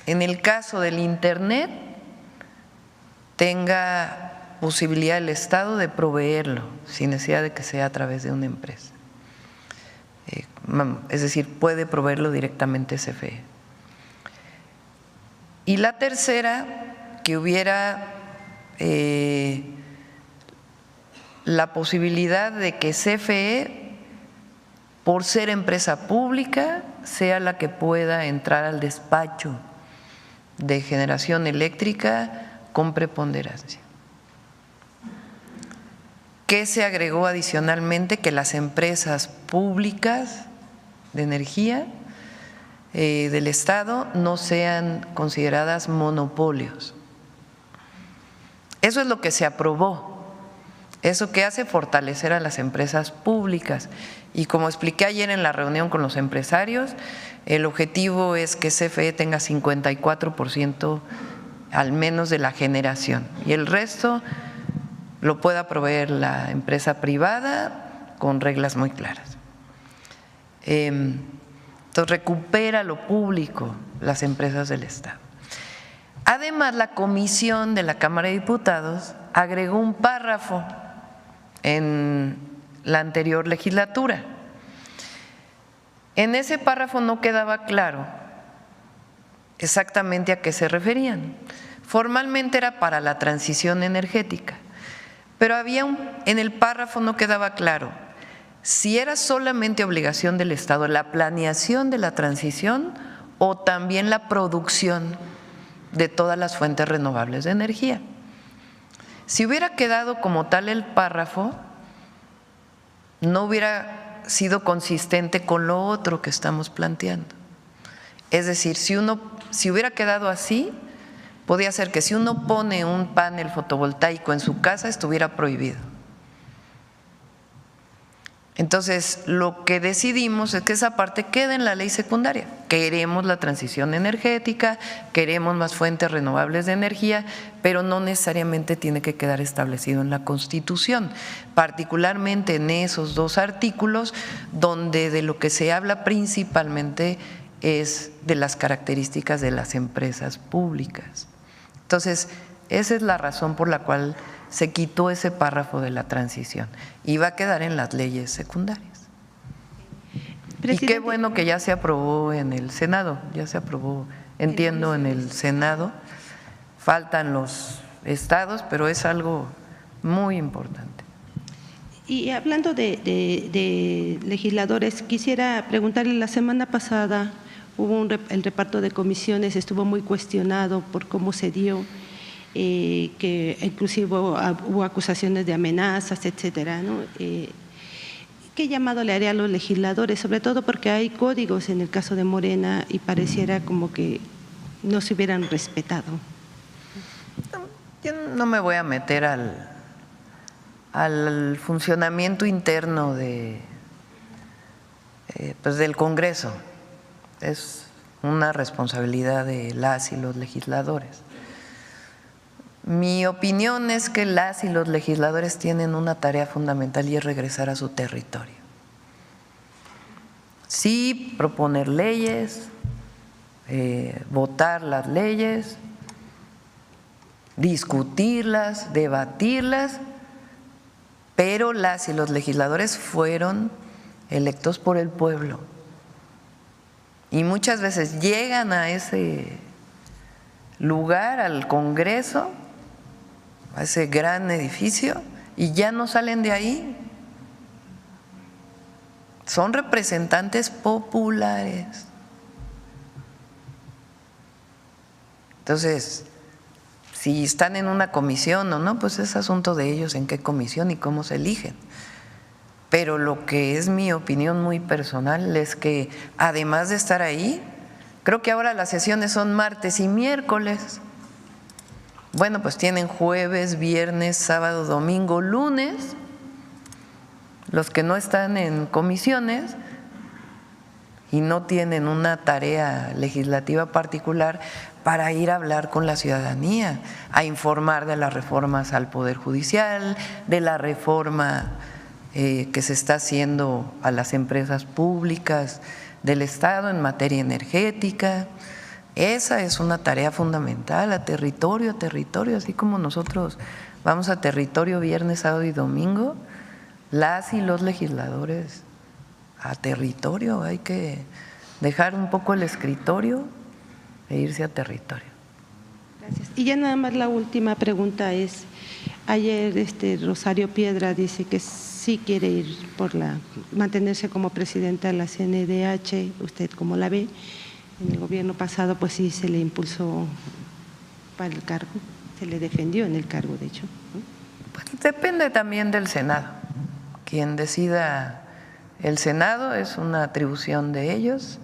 en el caso del Internet tenga posibilidad el Estado de proveerlo sin necesidad de que sea a través de una empresa. Es decir, puede proveerlo directamente CFE. Y la tercera, que hubiera la posibilidad de que CFE, por ser empresa pública, sea la que pueda entrar al despacho de generación eléctrica con preponderancia. ¿Qué se agregó adicionalmente? Que las empresas públicas de energía del Estado no sean consideradas monopolios. Eso es lo que se aprobó. Eso que hace fortalecer a las empresas públicas. Y como expliqué ayer en la reunión con los empresarios, el objetivo es que CFE tenga 54% al menos de la generación y el resto lo pueda proveer la empresa privada con reglas muy claras. Entonces recupera lo público las empresas del Estado. Además, la comisión de la Cámara de Diputados agregó un párrafo en la anterior legislatura. En ese párrafo no quedaba claro exactamente a qué se referían. Formalmente era para la transición energética, pero en el párrafo no quedaba claro si era solamente obligación del Estado la planeación de la transición o también la producción de todas las fuentes renovables de energía. Si hubiera quedado como tal el párrafo, no hubiera sido consistente con lo otro que estamos planteando. Es decir, si hubiera quedado así, podía ser que si uno pone un panel fotovoltaico en su casa estuviera prohibido. Entonces, lo que decidimos es que esa parte quede en la ley secundaria. Queremos la transición energética, queremos más fuentes renovables de energía, pero no necesariamente tiene que quedar establecido en la Constitución, particularmente en esos dos artículos donde de lo que se habla principalmente es de las características de las empresas públicas. Entonces, esa es la razón por la cual se quitó ese párrafo de la transición y va a quedar en las leyes secundarias. Presidente. Y qué bueno que ya se aprobó en el Senado, ya se aprobó, entiendo, en el Senado. Faltan los estados, pero es algo muy importante. Y hablando de legisladores, quisiera preguntarle, la semana pasada hubo el reparto de comisiones, estuvo muy cuestionado por cómo se dio, que inclusive hubo acusaciones de amenazas, etcétera, ¿no? ¿Qué llamado le haría a los legisladores? Sobre todo porque hay códigos en el caso de Morena y pareciera como que no se hubieran respetado. Yo no me voy a meter al funcionamiento interno pues del Congreso. Es una responsabilidad de las y los legisladores. Mi opinión es que las y los legisladores tienen una tarea fundamental y es regresar a su territorio. Sí, proponer leyes, votar las leyes, discutirlas, debatirlas, pero las y los legisladores fueron electos por el pueblo y muchas veces llegan a ese lugar, al Congreso, a ese gran edificio, y ya no salen de ahí. Son representantes populares. Entonces, si están en una comisión o no, pues es asunto de ellos en qué comisión y cómo se eligen. Pero lo que es mi opinión muy personal es que además de estar ahí, creo que ahora las sesiones son martes y miércoles. Bueno, pues tienen jueves, viernes, sábado, domingo, lunes. Los que no están en comisiones y no tienen una tarea legislativa particular para ir a hablar con la ciudadanía, a informar de las reformas al Poder Judicial, de la reforma que se está haciendo a las empresas públicas del Estado en materia energética. Esa es una tarea fundamental, a territorio, así como nosotros vamos a territorio viernes, sábado y domingo, las y los legisladores a territorio. Hay que dejar un poco el escritorio e irse a territorio. Gracias. Y ya nada más la última pregunta es, ayer Rosario Piedra dice que sí quiere ir mantenerse como presidenta de la CNDH. ¿Usted cómo la ve? En el gobierno pasado pues sí se le impulsó para el cargo, se le defendió en el cargo, de hecho, ¿no? Pues depende también del Senado. Quien decida el Senado es una atribución de ellos.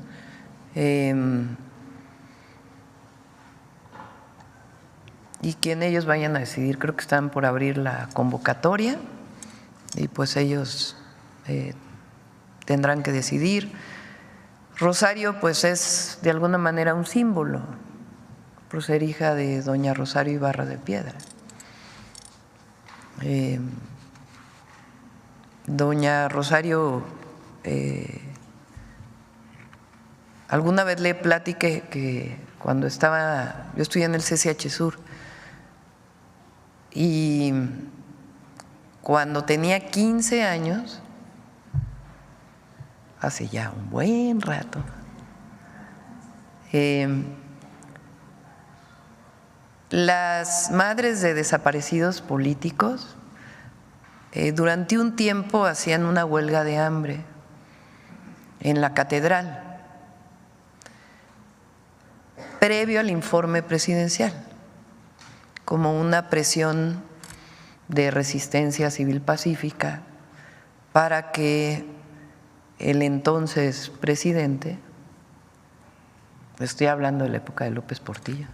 Y quien ellos vayan a decidir, creo que están por abrir la convocatoria y pues ellos tendrán que decidir. Rosario pues es de alguna manera un símbolo por ser hija de doña Rosario Ibarra de Piedra. Doña Rosario, alguna vez le platiqué que cuando yo estudié en el CCH Sur y cuando tenía 15 años, hace ya un buen rato, las madres de desaparecidos políticos durante un tiempo hacían una huelga de hambre en la catedral, previo al informe presidencial, como una presión de resistencia civil pacífica para que el entonces presidente, estoy hablando de la época de López Portillo,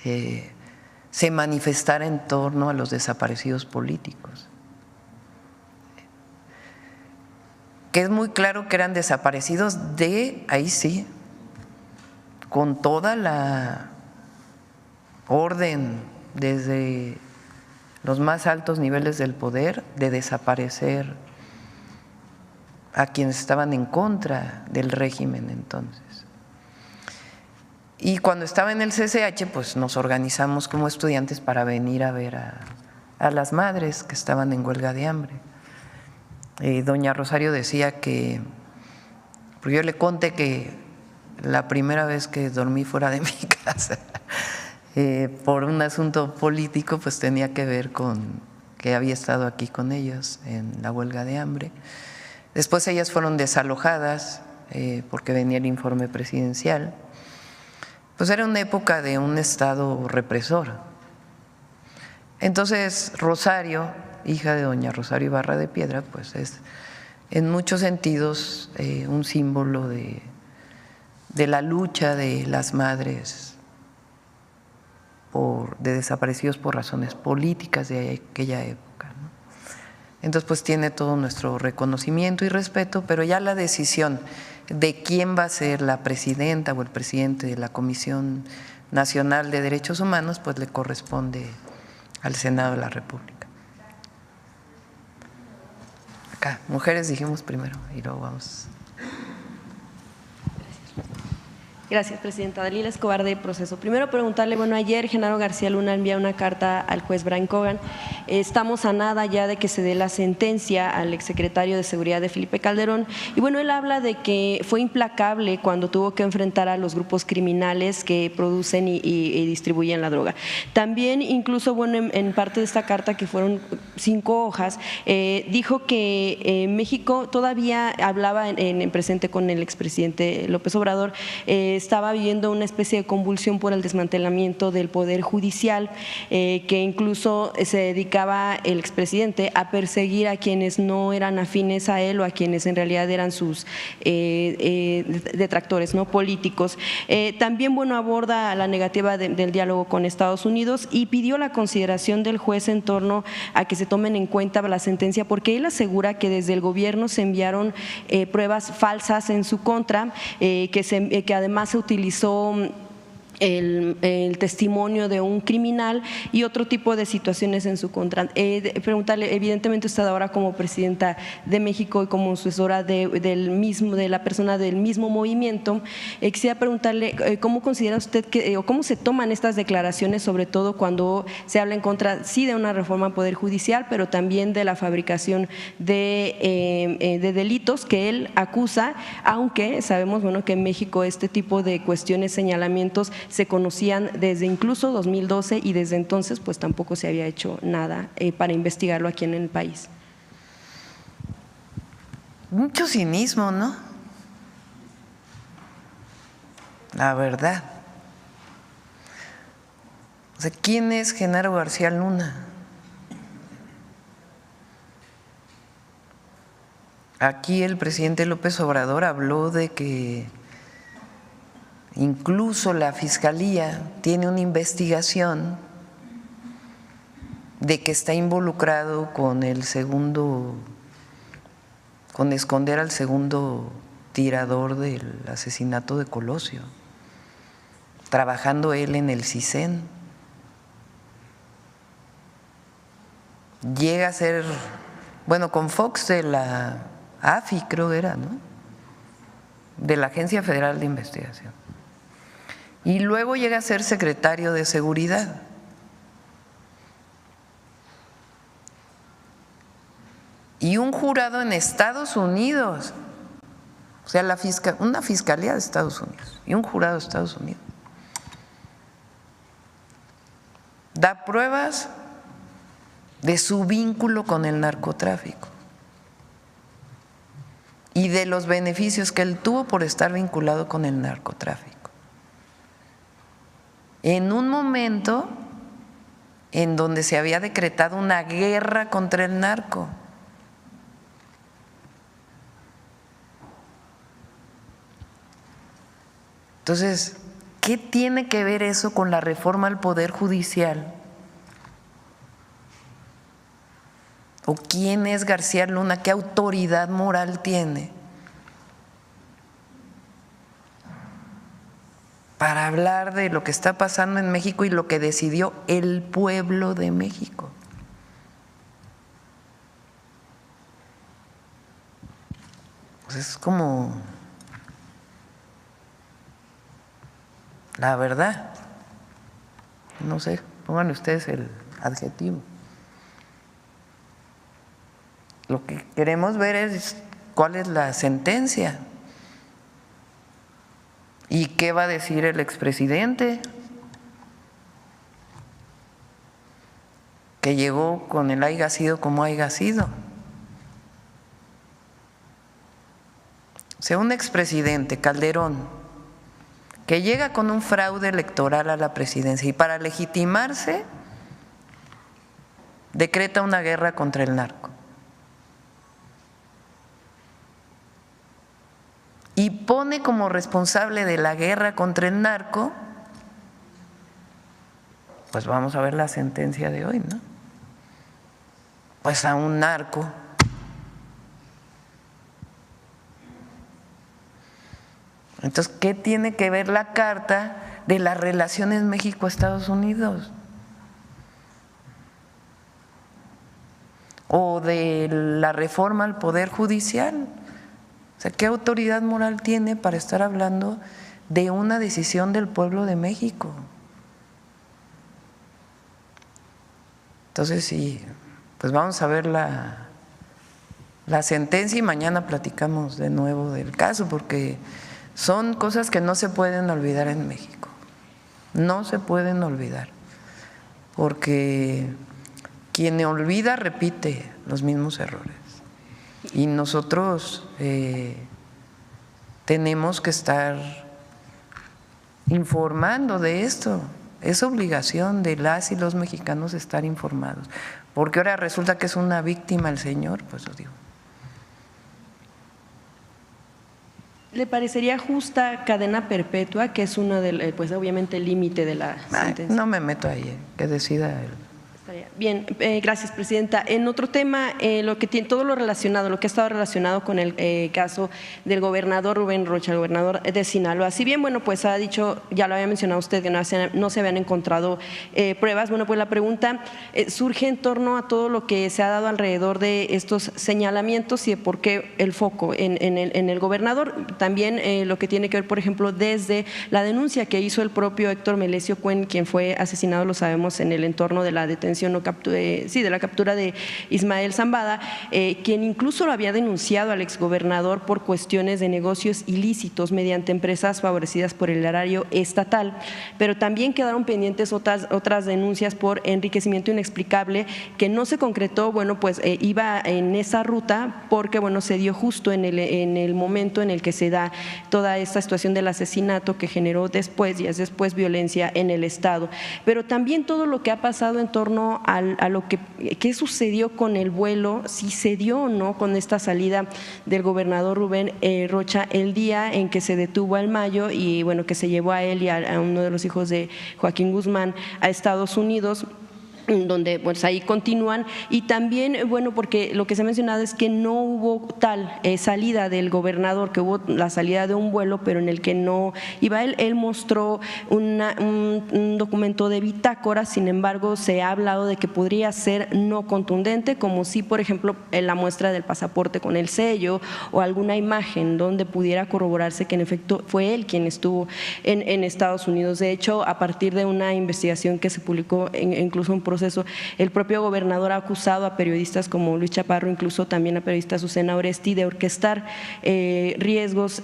se manifestara en torno a los desaparecidos políticos. Que es muy claro que eran desaparecidos ahí sí, con toda la orden desde los más altos niveles del poder de desaparecer a quienes estaban en contra del régimen entonces. Y cuando estaba en el CCH, pues nos organizamos como estudiantes para venir a ver a las madres que estaban en huelga de hambre. Doña Rosario decía que, pues yo le conté que la primera vez que dormí fuera de mi casa por un asunto político, pues tenía que ver con que había estado aquí con ellos en la huelga de hambre. Después ellas fueron desalojadas porque venía el informe presidencial. Pues era una época de un Estado represor. Entonces Rosario, hija de doña Rosario Ibarra de Piedra, pues es en muchos sentidos un símbolo de la lucha de las madres de desaparecidos por razones políticas de aquella época, ¿no? Entonces, pues tiene todo nuestro reconocimiento y respeto, pero ya la decisión de quién va a ser la presidenta o el presidente de la Comisión Nacional de Derechos Humanos, pues le corresponde al Senado de la República. Acá, mujeres dijimos primero y luego vamos. Gracias, presidenta. Dalila Escobar, de Proceso. Primero preguntarle, bueno, ayer Genaro García Luna envía una carta al juez Brian Cogan. Estamos a nada ya de que se dé la sentencia al exsecretario de Seguridad de Felipe Calderón. Y bueno, él habla de que fue implacable cuando tuvo que enfrentar a los grupos criminales que producen y distribuyen la droga. También, incluso, bueno, en parte de esta carta, que fueron 5 hojas, dijo que México todavía hablaba en presente con el expresidente López Obrador, estaba viviendo una especie de convulsión por el desmantelamiento del Poder Judicial, que incluso se dedicaba el expresidente a perseguir a quienes no eran afines a él o a quienes en realidad eran sus detractores, ¿no?, políticos. También, bueno, aborda la negativa del diálogo con Estados Unidos y pidió la consideración del juez en torno a que se tomen en cuenta la sentencia, porque él asegura que desde el gobierno se enviaron pruebas falsas en su contra, que además se utilizó el testimonio de un criminal y otro tipo de situaciones en su contra. Preguntarle, evidentemente usted ahora como presidenta de México y como sucesora de la persona del mismo movimiento, quisiera preguntarle cómo considera usted que, o cómo se toman estas declaraciones, sobre todo cuando se habla en contra, sí, de una reforma al Poder Judicial, pero también de la fabricación de delitos que él acusa, aunque sabemos, bueno, que en México este tipo de cuestiones, señalamientos, se conocían desde incluso 2012 y desde entonces pues tampoco se había hecho nada para investigarlo aquí en el país. Mucho cinismo, ¿no? La verdad. O sea, ¿quién es Genaro García Luna? Aquí el presidente López Obrador habló de que incluso la Fiscalía tiene una investigación de que está involucrado con esconder al segundo tirador del asesinato de Colosio, trabajando él en el CISEN. Llega a ser, bueno, con Fox de la AFI, creo era, ¿no?, de la Agencia Federal de Investigación. Y luego llega a ser secretario de Seguridad. Y un jurado en Estados Unidos, o sea, una fiscalía de Estados Unidos y un jurado de Estados Unidos, da pruebas de su vínculo con el narcotráfico y de los beneficios que él tuvo por estar vinculado con el narcotráfico. En un momento en donde se había decretado una guerra contra el narco. Entonces, ¿qué tiene que ver eso con la reforma al Poder Judicial? ¿O quién es García Luna? ¿Qué autoridad moral tiene para hablar de lo que está pasando en México y lo que decidió el pueblo de México? Pues es como, la verdad, no sé, pónganle ustedes el adjetivo. Lo que queremos ver es cuál es la sentencia. ¿Y qué va a decir el expresidente? Que llegó con el haya sido como haya sido. O sea, un expresidente, Calderón, que llega con un fraude electoral a la presidencia y para legitimarse decreta una guerra contra el narco. Y pone como responsable de la guerra contra el narco, pues vamos a ver la sentencia de hoy, ¿no? pues a un narco. Entonces, ¿qué tiene que ver la Carta de las relaciones México-Estados Unidos? O de la reforma al Poder Judicial. O sea, ¿qué autoridad moral tiene para estar hablando de una decisión del pueblo de México? Entonces, sí, pues vamos a ver la sentencia y mañana platicamos de nuevo del caso, porque son cosas que no se pueden olvidar en México. No se pueden olvidar, porque quien olvida repite los mismos errores. Y nosotros tenemos que estar informando de esto. Es obligación de las y los mexicanos estar informados, porque ahora resulta que es una víctima el señor, pues lo digo. ¿Le parecería justa cadena perpetua, que es uno de, pues obviamente el límite de la sentencia? No me meto ahí, que decida él. Bien, gracias, presidenta. En otro tema, lo que tiene todo lo relacionado, lo que ha estado relacionado con el caso del gobernador Rubén Rocha, el gobernador de Sinaloa. Si bien, bueno, pues ha dicho, ya lo había mencionado usted, que no se habían encontrado pruebas. Bueno, pues la pregunta surge en torno a todo lo que se ha dado alrededor de estos señalamientos y de por qué el foco en el gobernador. También lo que tiene que ver, por ejemplo, desde la denuncia que hizo el propio Héctor Melesio Cuen, quien fue asesinado, lo sabemos, en el entorno de la detención de la captura de Ismael Zambada, quien incluso lo había denunciado al exgobernador por cuestiones de negocios ilícitos mediante empresas favorecidas por el erario estatal, pero también quedaron pendientes otras denuncias por enriquecimiento inexplicable que no se concretó. Bueno, pues iba en esa ruta porque, bueno, se dio justo en el momento en el que se da toda esta situación del asesinato que generó días después violencia en el estado, pero también todo lo que ha pasado en torno a lo que sucedió con el vuelo, si se dio o no con esta salida del gobernador Rubén Rocha el día en que se detuvo al Mayo y, bueno, que se llevó a él y a uno de los hijos de Joaquín Guzmán a Estados Unidos, donde pues ahí continúan. Y también, bueno, porque lo que se ha mencionado es que no hubo tal salida del gobernador, que hubo la salida de un vuelo, pero en el que no iba él. Él mostró un documento de bitácora, sin embargo se ha hablado de que podría ser no contundente, como si, por ejemplo, la muestra del pasaporte con el sello o alguna imagen donde pudiera corroborarse que en efecto fue él quien estuvo en Estados Unidos. De hecho, a partir de una investigación que se publicó incluso en proceso, el propio gobernador ha acusado a periodistas como Luis Chaparro, incluso también a periodista Susana Oresti, de orquestar riesgos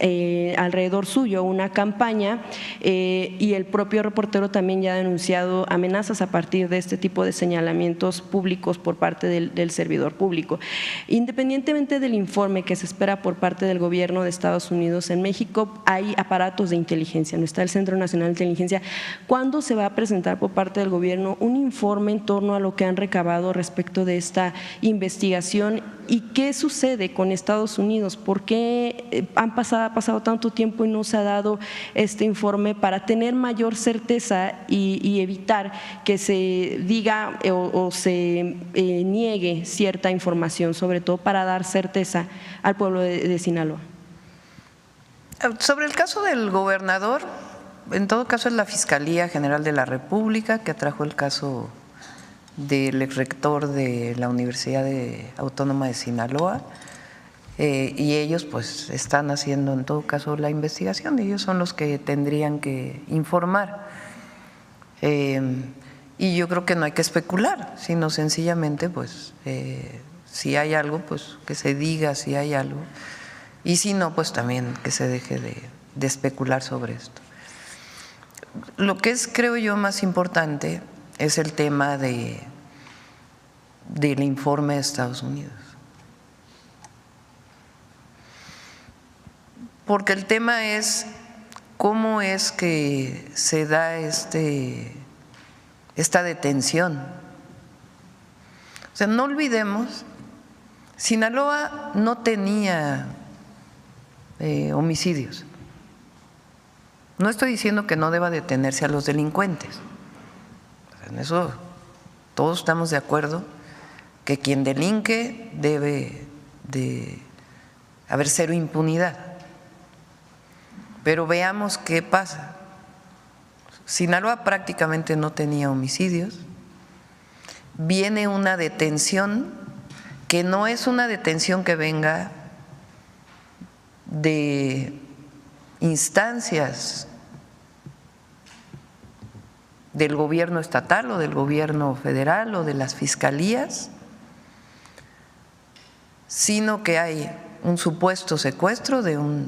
alrededor suyo, una campaña, y el propio reportero también ya ha denunciado amenazas a partir de este tipo de señalamientos públicos por parte del servidor público. Independientemente del informe que se espera por parte del gobierno de Estados Unidos, en México hay aparatos de inteligencia, no está el Centro Nacional de Inteligencia. ¿Cuándo se va a presentar por parte del gobierno un informe en torno a lo que han recabado respecto de esta investigación y qué sucede con Estados Unidos? ¿Por qué ha pasado tanto tiempo y no se ha dado este informe para tener mayor certeza y evitar que se diga o se niegue cierta información, sobre todo para dar certeza al pueblo de Sinaloa? Sobre el caso del gobernador, en todo caso es la Fiscalía General de la República que atrajo el caso del exrector de la Universidad Autónoma de Sinaloa, y ellos pues están haciendo en todo caso la investigación, ellos son los que tendrían que informar, y yo creo que no hay que especular, sino sencillamente pues si hay algo pues que se diga si hay algo, y si no pues también que se deje de especular sobre esto. Lo que es, creo yo, más importante es el tema del informe de Estados Unidos. Porque el tema es cómo es que se da esta detención. O sea, no olvidemos, Sinaloa no tenía homicidios. No estoy diciendo que no deba detenerse a los delincuentes. En eso todos estamos de acuerdo, que quien delinque debe de haber cero impunidad. Pero veamos qué pasa. Sinaloa prácticamente no tenía homicidios. Viene una detención que no es una detención que venga de instancias del gobierno estatal o del gobierno federal o de las fiscalías, sino que hay un supuesto secuestro del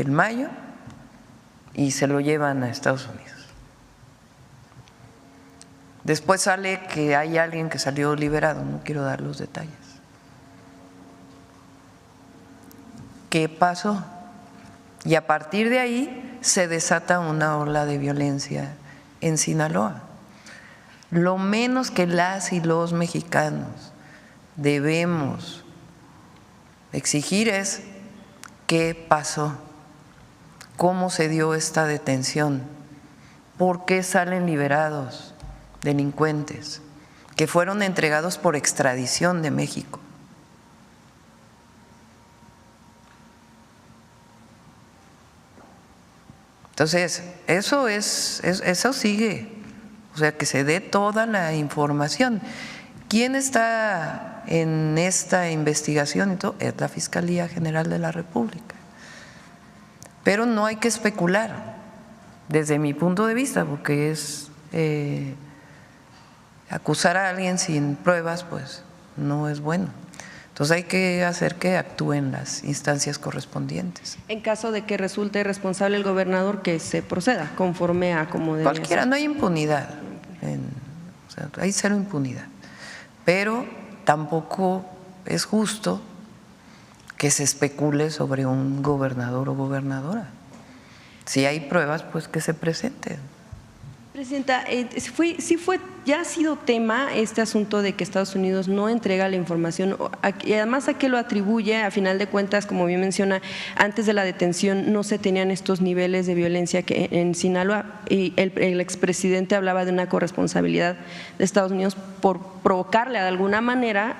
Mayo y se lo llevan a Estados Unidos. Después sale que hay alguien que salió liberado, no quiero dar los detalles. ¿Qué pasó? Y a partir de ahí se desata una ola de violencia en Sinaloa. Lo menos que las y los mexicanos debemos exigir es qué pasó, cómo se dio esta detención, por qué salen liberados delincuentes que fueron entregados por extradición de México. Entonces, eso sigue, o sea, que se dé toda la información. ¿Quién está en esta investigación? Y todo? Es la Fiscalía General de la República. Pero no hay que especular, desde mi punto de vista, porque es acusar a alguien sin pruebas, pues no es bueno. Entonces hay que hacer que actúen las instancias correspondientes. En caso de que resulte responsable el gobernador, que se proceda conforme a como debe cualquiera, ser. No hay impunidad, o sea, hay cero impunidad, pero tampoco es justo que se especule sobre un gobernador o gobernadora. Si hay pruebas, pues que se presenten. Presidenta, ya ha sido tema este asunto de que Estados Unidos no entrega la información y además a qué lo atribuye. A final de cuentas, como bien menciona, antes de la detención no se tenían estos niveles de violencia que en Sinaloa, y el expresidente hablaba de una corresponsabilidad de Estados Unidos por provocarle de alguna manera.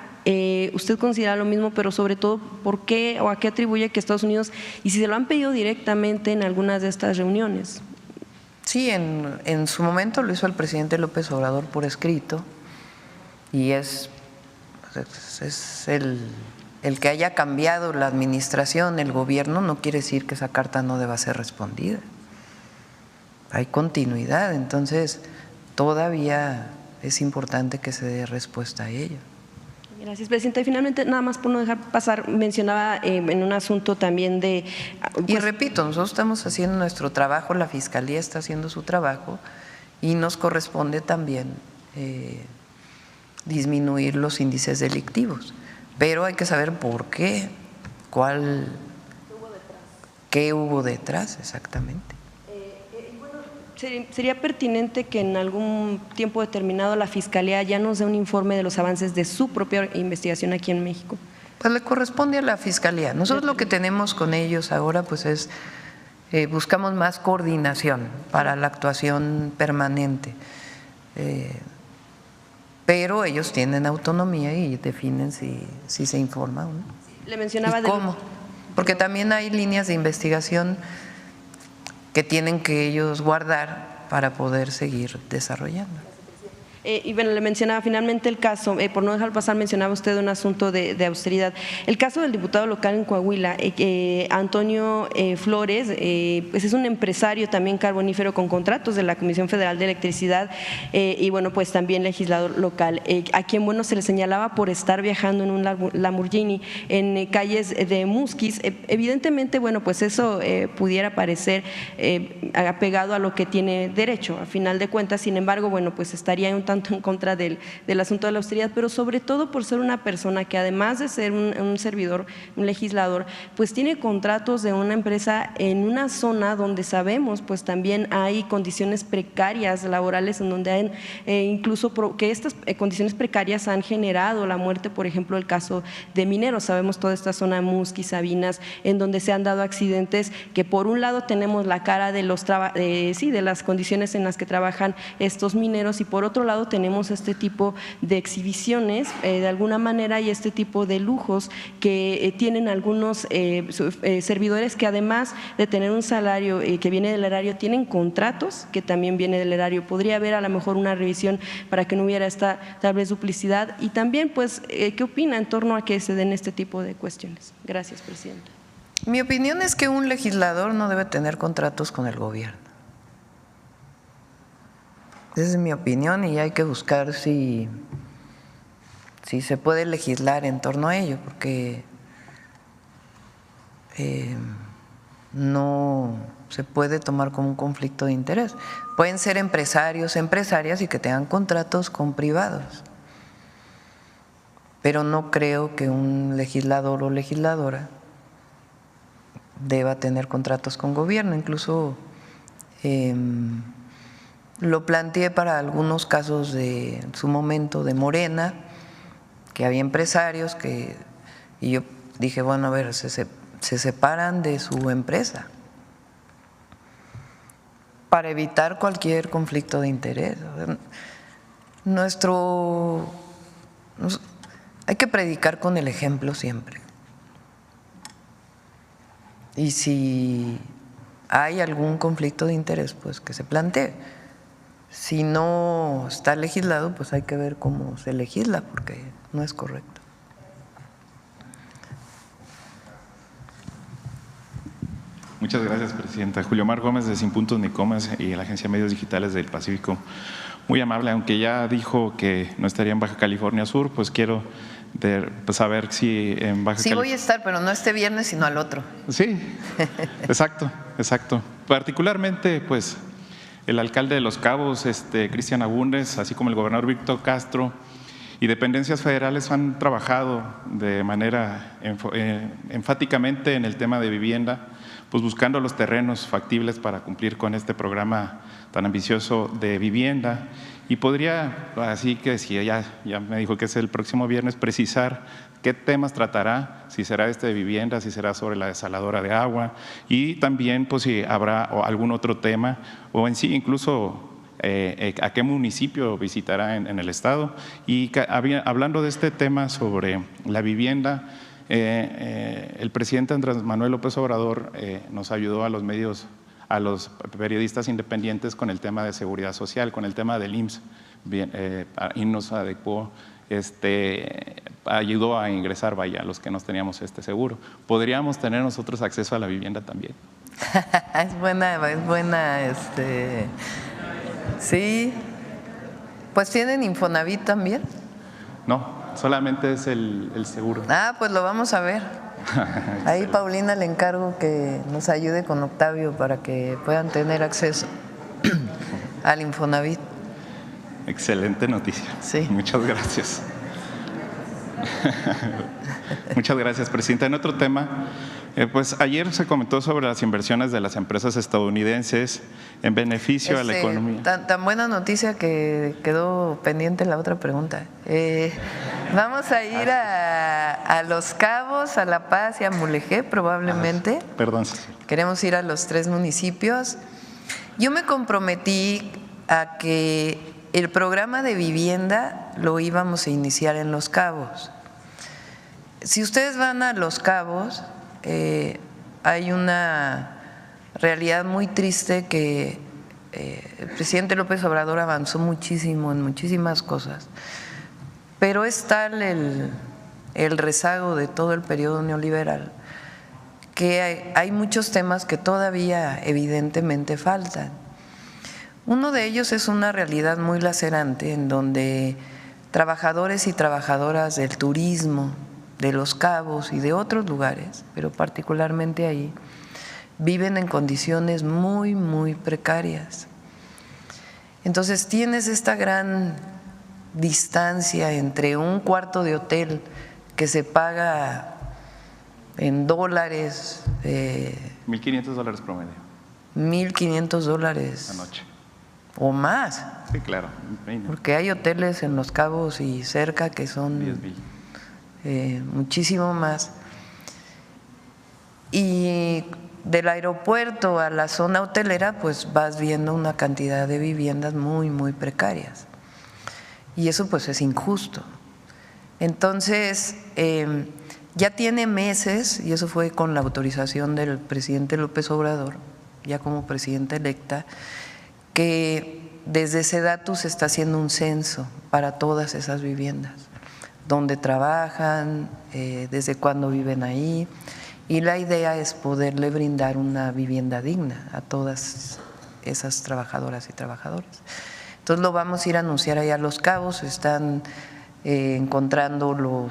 ¿Usted considera lo mismo, pero sobre todo por qué o a qué atribuye que Estados Unidos, y si se lo han pedido directamente en algunas de estas reuniones? Sí, en su momento lo hizo el presidente López Obrador por escrito, y es el que haya cambiado la administración, el gobierno, no quiere decir que esa carta no deba ser respondida. Hay continuidad, entonces todavía es importante que se dé respuesta a ello. Gracias, Presidenta. Y finalmente, nada más por no dejar pasar, mencionaba en un asunto también de… Y repito, nosotros estamos haciendo nuestro trabajo, la Fiscalía está haciendo su trabajo y nos corresponde también disminuir los índices delictivos, pero hay que saber por qué, qué hubo detrás exactamente. ¿Sería pertinente que en algún tiempo determinado la Fiscalía ya nos dé un informe de los avances de su propia investigación aquí en México? Pues le corresponde a la Fiscalía. Nosotros lo que tenemos con ellos ahora pues es, buscamos más coordinación para la actuación permanente, pero ellos tienen autonomía y definen si se informa o no. Le mencionaba ¿Y cómo? Porque también hay líneas de investigación que tienen que ellos guardar para poder seguir desarrollando. Y bueno, le mencionaba finalmente el caso, por no dejar pasar, mencionaba usted un asunto de austeridad. El caso del diputado local en Coahuila, Antonio Flores, pues es un empresario también carbonífero con contratos de la Comisión Federal de Electricidad y bueno, pues también legislador local, a quien bueno se le señalaba por estar viajando en un Lamborghini en calles de Musquis. Evidentemente, bueno, pues eso pudiera parecer apegado a lo que tiene derecho, a final de cuentas. Sin embargo, bueno, pues estaría un tanto en contra del asunto de la austeridad, pero sobre todo por ser una persona que además de ser un servidor, un legislador, pues tiene contratos de una empresa en una zona donde sabemos pues también hay condiciones precarias laborales, en donde hay incluso que estas condiciones precarias han generado la muerte, por ejemplo, el caso de mineros. Sabemos toda esta zona de Musquis, Sabinas, en donde se han dado accidentes que por un lado tenemos la cara de las condiciones en las que trabajan estos mineros y por otro lado lado tenemos este tipo de exhibiciones, de alguna manera, y este tipo de lujos que tienen algunos servidores que, además de tener un salario que viene del erario, tienen contratos que también viene del erario. Podría haber a lo mejor una revisión para que no hubiera esta tal vez duplicidad, y también pues ¿qué opina en torno a que se den este tipo de cuestiones? Gracias, presidenta. Mi opinión es que un legislador no debe tener contratos con el gobierno. Esa es mi opinión, y hay que buscar si se puede legislar en torno a ello, porque no se puede tomar como un conflicto de interés. Pueden ser empresarios, empresarias y que tengan contratos con privados, pero no creo que un legislador o legisladora deba tener contratos con gobierno. Incluso lo planteé para algunos casos de en su momento de Morena, que había empresarios y yo dije, bueno, a ver, se separan de su empresa para evitar cualquier conflicto de interés. Hay que predicar con el ejemplo siempre. Y si hay algún conflicto de interés, pues que se plantee. Si no está legislado, pues hay que ver cómo se legisla, porque no es correcto. Muchas gracias, presidenta. Julio Mar Gómez, de Sin Puntos ni Comas y la Agencia de Medios Digitales del Pacífico. Muy amable, aunque ya dijo que no estaría en Baja California Sur, pues quiero saber si en Baja California… Sí voy a estar, pero no este viernes, sino al otro. Sí, exacto, exacto. Particularmente, pues, el alcalde de Los Cabos, Cristian Agúndez, así como el gobernador Víctor Castro y dependencias federales han trabajado de manera enfáticamente en el tema de vivienda, pues buscando los terrenos factibles para cumplir con este programa tan ambicioso de vivienda. Y podría, así que si ya me dijo que es el próximo viernes, precisar qué temas tratará, si será de vivienda, si será sobre la desaladora de agua, y también pues si habrá algún otro tema, o en sí incluso a qué municipio visitará en el estado. Y hablando de este tema sobre la vivienda, el presidente Andrés Manuel López Obrador nos ayudó a los medios, a los periodistas independientes con el tema de seguridad social, con el tema del IMSS, y nos adecuó, ayudó a ingresar, a los que no teníamos seguro. ¿Podríamos tener nosotros acceso a la vivienda también? Es buena, sí. Pues ¿tienen Infonavit también? No, solamente es el seguro. Ah, pues lo vamos a ver. Ahí Paulina le encargo que nos ayude con Octavio para que puedan tener acceso al Infonavit. Excelente noticia. Sí. Muchas gracias. Muchas gracias, presidenta. En otro tema, pues ayer se comentó sobre las inversiones de las empresas estadounidenses en beneficio a la economía. Tan buena noticia que quedó pendiente la otra pregunta. Vamos a ir a Los Cabos, a La Paz y a Mulegé probablemente. Perdón. Queremos ir a los 3 municipios. Yo me comprometí a que el programa de vivienda lo íbamos a iniciar en Los Cabos. Si ustedes van a Los Cabos, hay una realidad muy triste que el presidente López Obrador avanzó muchísimo en muchísimas cosas, pero es tal el rezago de todo el periodo neoliberal que hay muchos temas que todavía evidentemente faltan. Uno de ellos es una realidad muy lacerante en donde trabajadores y trabajadoras del turismo, de Los Cabos y de otros lugares, pero particularmente ahí, viven en condiciones muy, muy precarias. Entonces tienes esta gran distancia entre un cuarto de hotel que se paga en dólares. $1,500 promedio. $1,500. La noche. O más. Sí, claro. Porque hay hoteles en Los Cabos y cerca que son muchísimo más. Y del aeropuerto a la zona hotelera, pues vas viendo una cantidad de viviendas muy, muy precarias. y eso pues es injusto. Entonces, ya tiene meses, y eso fue con la autorización del presidente López Obrador, ya como presidenta electa, que desde SEDATU se está haciendo un censo para todas esas viviendas, dónde trabajan, desde cuándo viven ahí, y la idea es poderle brindar una vivienda digna a todas esas trabajadoras y trabajadores. Entonces lo vamos a ir a anunciar allá a Los Cabos, están encontrando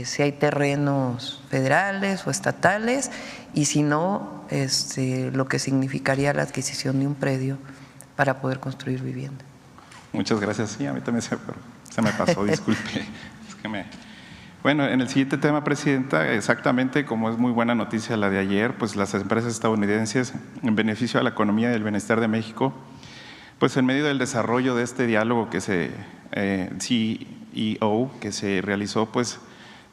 si hay terrenos federales o estatales, y si no, lo que significaría la adquisición de un predio para poder construir vivienda. Muchas gracias. Sí, a mí también se me pasó, disculpe. Es que Bueno, en el siguiente tema, Presidenta, exactamente como es muy buena noticia la de ayer, pues las empresas estadounidenses, en beneficio de la economía y el bienestar de México, pues en medio del desarrollo de este diálogo que CEO que se realizó, pues,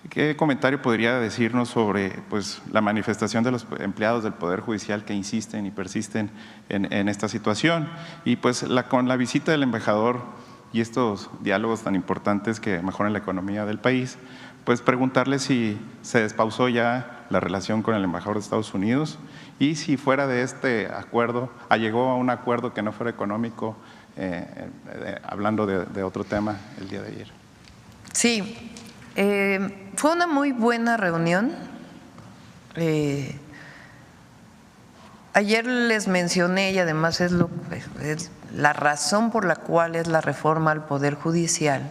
¿qué comentario podría decirnos sobre pues, la manifestación de los empleados del Poder Judicial que insisten y persisten en esta situación? Y pues con la visita del embajador y estos diálogos tan importantes que mejoran la economía del país, pues preguntarle si se despausó ya la relación con el embajador de Estados Unidos y si fuera de este acuerdo, llegó a un acuerdo que no fuera económico, hablando de otro tema el día de ayer. Sí, fue una muy buena reunión. Ayer les mencioné, y además es la razón por la cual es la reforma al Poder Judicial.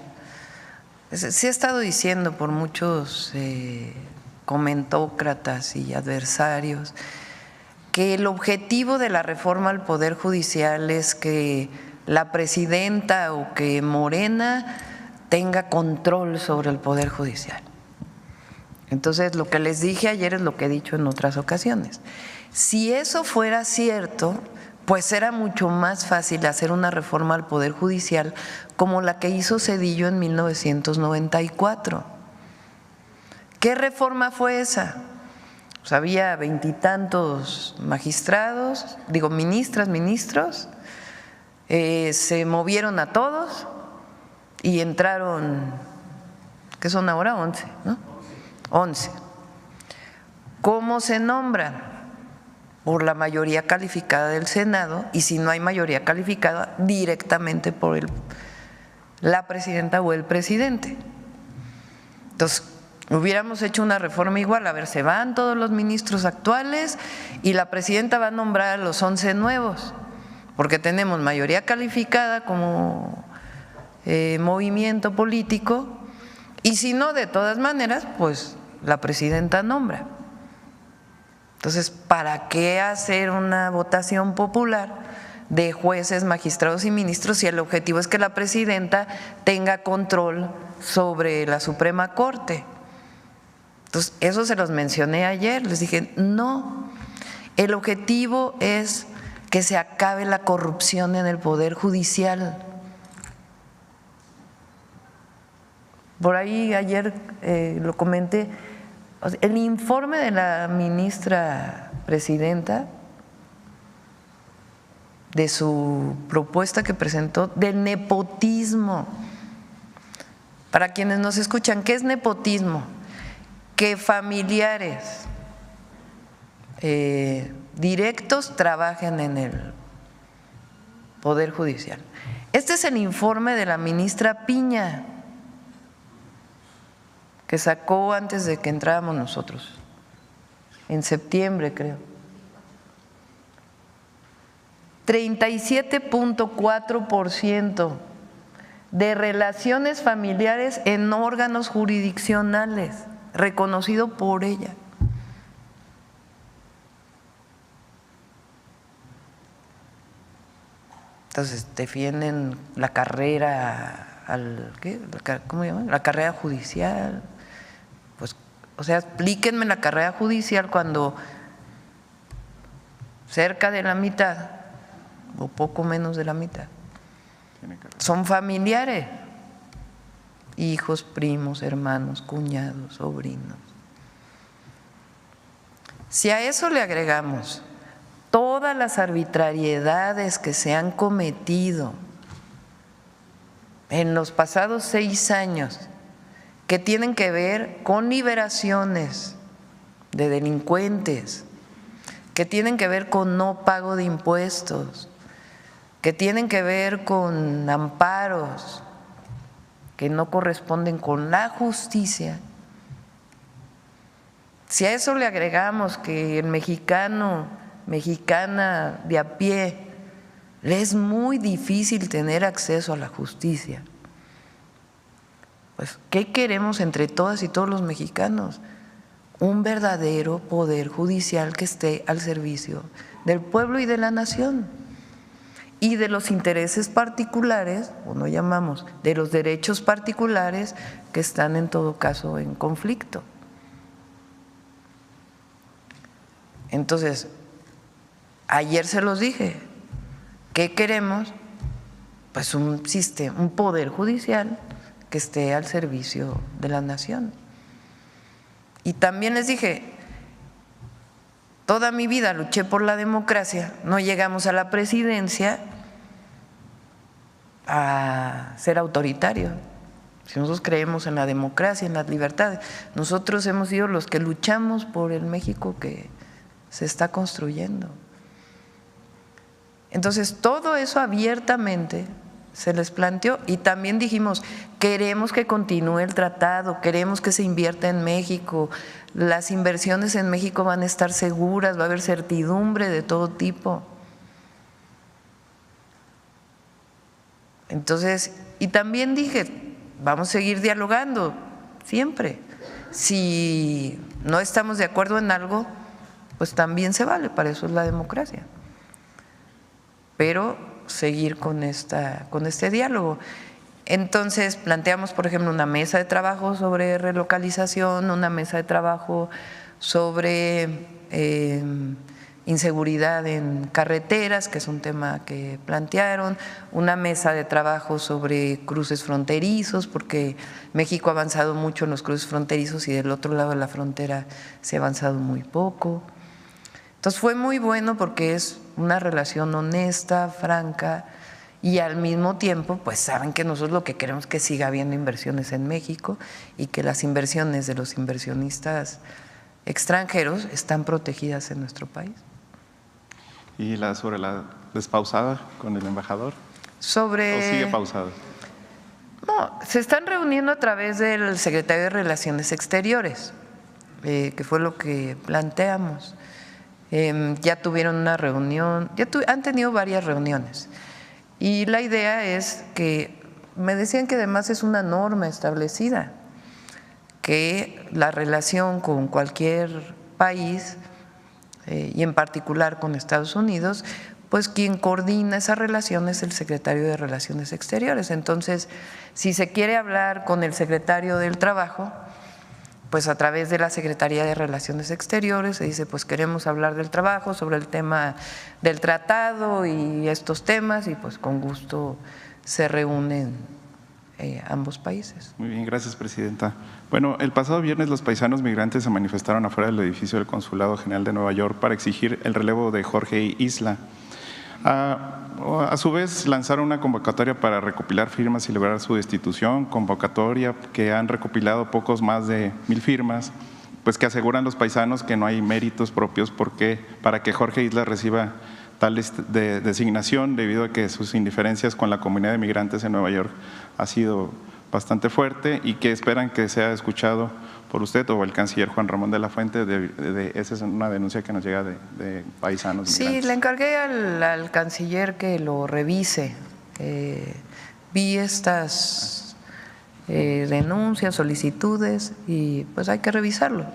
Se ha estado diciendo por muchos comentócratas y adversarios que el objetivo de la reforma al Poder Judicial es que la presidenta o que Morena tenga control sobre el Poder Judicial. Entonces, lo que les dije ayer es lo que he dicho en otras ocasiones. Si eso fuera cierto, pues era mucho más fácil hacer una reforma al Poder Judicial como la que hizo Zedillo en 1994. ¿Qué reforma fue esa? Pues había 20 y tantos magistrados, ministros, se movieron a todos y entraron, ¿qué son ahora? 11, ¿no? 11. ¿Cómo se nombran? Por la mayoría calificada del Senado, y si no hay mayoría calificada, directamente por la presidenta o el presidente. Entonces, hubiéramos hecho una reforma igual, a ver, se van todos los ministros actuales y la presidenta va a nombrar a los 11 nuevos, porque tenemos mayoría calificada como movimiento político, y si no, de todas maneras, pues la presidenta nombra. Entonces, ¿para qué hacer una votación popular de jueces, magistrados y ministros si el objetivo es que la presidenta tenga control sobre la Suprema Corte? Entonces, eso se los mencioné ayer, les dije, no, el objetivo es que se acabe la corrupción en el Poder Judicial. Por ahí ayer lo comenté, el informe de la ministra presidenta, de su propuesta que presentó del nepotismo. Para quienes nos escuchan, ¿qué es nepotismo? Que familiares directos trabajen en el Poder Judicial. Este es el informe de la ministra Piña, que sacó antes de que entráramos nosotros, en septiembre creo. 37.4% de relaciones familiares en órganos jurisdiccionales, reconocido por ella. Entonces defienden la carrera ¿cómo llaman? La carrera judicial. Pues, o sea, explíquenme la carrera judicial cuando cerca de la mitad o poco menos de la mitad son familiares, hijos, primos, hermanos, cuñados, sobrinos. Si a eso le agregamos todas las arbitrariedades que se han cometido en los pasados 6 años que tienen que ver con liberaciones de delincuentes, que tienen que ver con no pago de impuestos, que tienen que ver con amparos que no corresponden con la justicia. Si a eso le agregamos que el mexicano, mexicana de a pie, le es muy difícil tener acceso a la justicia, pues, ¿qué queremos entre todas y todos los mexicanos? Un verdadero poder judicial que esté al servicio del pueblo y de la nación y de los intereses particulares, o no llamamos, de los derechos particulares que están en todo caso en conflicto. Entonces, ayer se los dije, ¿qué queremos? Pues un sistema, un poder judicial que esté al servicio de la nación. Y también les dije, toda mi vida luché por la democracia, no llegamos a la presidencia a ser autoritarios. Si nosotros creemos en la democracia, en las libertades, nosotros hemos sido los que luchamos por el México que se está construyendo. Entonces, todo eso abiertamente se les planteó y también dijimos, queremos que continúe el tratado, queremos que se invierta en México, las inversiones en México van a estar seguras, va a haber certidumbre de todo tipo. Entonces, y también dije, vamos a seguir dialogando siempre. Si no estamos de acuerdo en algo, pues también se vale, para eso es la democracia. Pero seguir con este diálogo. Entonces planteamos, por ejemplo, una mesa de trabajo sobre relocalización, una mesa de trabajo sobre inseguridad en carreteras, que es un tema que plantearon, una mesa de trabajo sobre cruces fronterizos, porque México ha avanzado mucho en los cruces fronterizos y del otro lado de la frontera se ha avanzado muy poco. Entonces fue muy bueno porque es una relación honesta, franca y al mismo tiempo pues saben que nosotros lo que queremos es que siga habiendo inversiones en México y que las inversiones de los inversionistas extranjeros están protegidas en nuestro país. ¿Y sobre la despausada con el embajador? ¿O sigue pausada? No, se están reuniendo a través del secretario de Relaciones Exteriores, que fue lo que planteamos. Ya tuvieron una reunión, han tenido varias reuniones y la idea es que, me decían que además es una norma establecida, que la relación con cualquier país y en particular con Estados Unidos, pues quien coordina esa relación es el secretario de Relaciones Exteriores. Entonces, si se quiere hablar con el secretario del Trabajo, pues a través de la Secretaría de Relaciones Exteriores se dice, pues queremos hablar del trabajo, sobre el tema del tratado y estos temas, y pues con gusto se reúnen ambos países. Muy bien, gracias, presidenta. Bueno, el pasado viernes los paisanos migrantes se manifestaron afuera del edificio del Consulado General de Nueva York para exigir el relevo de Jorge Isla. A su vez lanzaron una convocatoria para recopilar firmas y lograr su destitución, convocatoria que han recopilado pocos más de 1000 firmas, pues que aseguran los paisanos que no hay méritos propios para que Jorge Isla reciba tal designación, debido a que sus indiferencias con la comunidad de migrantes en Nueva York ha sido bastante fuerte y que esperan que sea escuchado por usted o el canciller Juan Ramón de la Fuente. Esa es una denuncia que nos llega de paisanos migrantes. Sí, le encargué al canciller que lo revise. Vi estas denuncias, solicitudes y pues hay que revisarlo.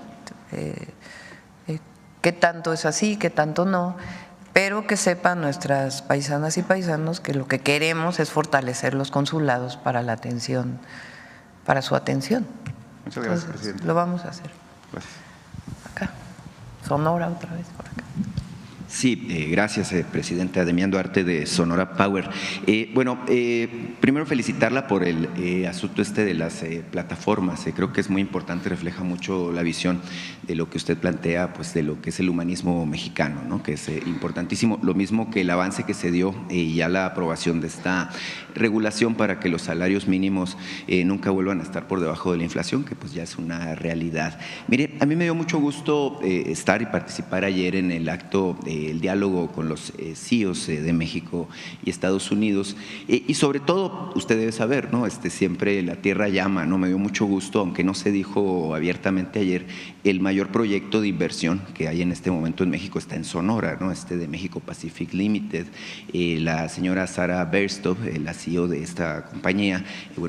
¿Qué tanto es así, qué tanto no? Pero que sepan nuestras paisanas y paisanos que lo que queremos es fortalecer los consulados para la atención, para su atención. Muchas gracias, presidente. Lo vamos a hacer. Gracias. Acá, Sonora otra vez por acá. Sí, gracias, presidenta. Demián Duarte, de Sonora Power. Primero felicitarla por el asunto de las plataformas. Creo que es muy importante, refleja mucho la visión de lo que usted plantea, pues de lo que es el humanismo mexicano, ¿no? Que es importantísimo. Lo mismo que el avance que se dio y ya la aprobación de esta regulación para que los salarios mínimos nunca vuelvan a estar por debajo de la inflación, que pues ya es una realidad. Mire, a mí me dio mucho gusto estar y participar ayer en el acto el diálogo con los CEOs de México y Estados Unidos, y sobre todo, usted debe saber, ¿no? Siempre la tierra llama, ¿no? Me dio mucho gusto, aunque no se dijo abiertamente ayer, el mayor proyecto de inversión que hay en este momento en México está en Sonora, ¿no? De México Pacific Limited. La señora Sara Berstov, la CEO de esta compañía,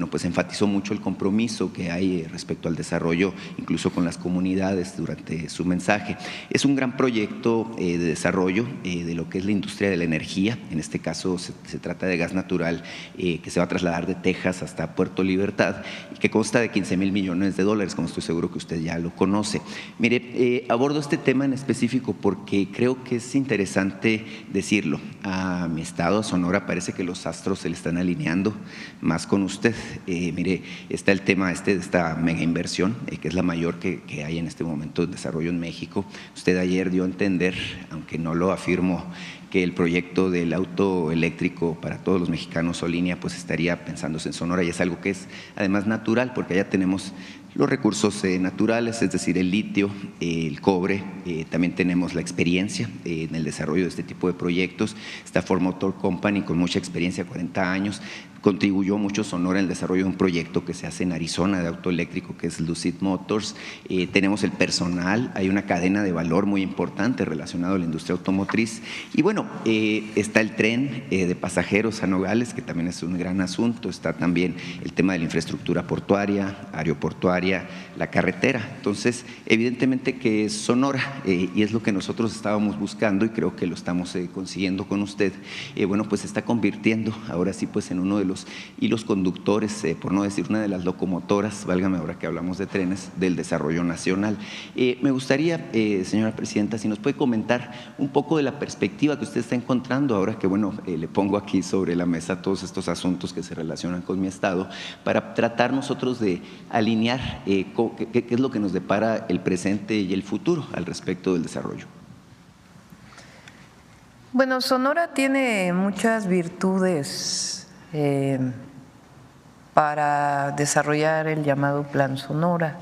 pues enfatizó mucho el compromiso que hay respecto al desarrollo, incluso con las comunidades, durante su mensaje. Es un gran proyecto de desarrollo de lo que es la industria de la energía. En este caso se trata de gas natural que se va a trasladar de Texas hasta Puerto Libertad y que consta de 15,000 millones de dólares, como estoy seguro que usted ya lo conoce. Mire, abordo este tema en específico porque creo que es interesante decirlo. A mi estado, a Sonora, parece que los astros se le están alineando más con usted. Mire, está el tema de esta mega inversión, que es la mayor que hay en este momento de desarrollo en México. Usted ayer dio a entender, aunque no lo afirmo, que el proyecto del auto eléctrico para todos los mexicanos o línea pues estaría pensándose en Sonora, y es algo que es además natural porque allá tenemos los recursos naturales, es decir, el litio, el cobre, también tenemos la experiencia en el desarrollo de este tipo de proyectos. Está Ford Motor Company con mucha experiencia, 40 años, contribuyó mucho Sonora en el desarrollo de un proyecto que se hace en Arizona de auto eléctrico que es Lucid Motors. Tenemos el personal, hay una cadena de valor muy importante relacionada a la industria automotriz y bueno, está el tren de pasajeros a Nogales, que también es un gran asunto. Está también el tema de la infraestructura portuaria, aeroportuaria, la carretera. Entonces, evidentemente que Sonora, y es lo que nosotros estábamos buscando y creo que lo estamos consiguiendo con usted, pues se está convirtiendo ahora sí pues en uno de los hilos conductores, por no decir una de las locomotoras, válgame ahora que hablamos de trenes, del desarrollo nacional. Me gustaría, señora presidenta, si nos puede comentar un poco de la perspectiva que usted está encontrando ahora que le pongo aquí sobre la mesa todos estos asuntos que se relacionan con mi estado, para tratar nosotros de alinear qué es lo que nos depara el presente y el futuro al respecto del desarrollo. Bueno, Sonora tiene muchas virtudes para desarrollar el llamado Plan Sonora.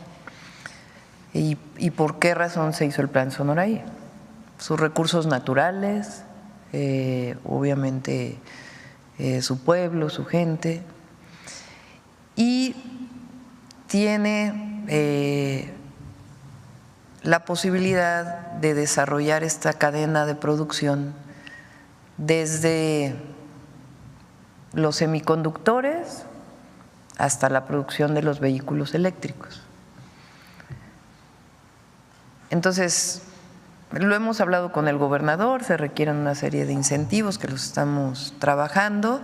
¿Y por qué razón se hizo el Plan Sonora ahí? Sus recursos naturales, obviamente su pueblo, su gente, y tiene la posibilidad de desarrollar esta cadena de producción desde los semiconductores hasta la producción de los vehículos eléctricos. Entonces, lo hemos hablado con el gobernador, se requieren una serie de incentivos que los estamos trabajando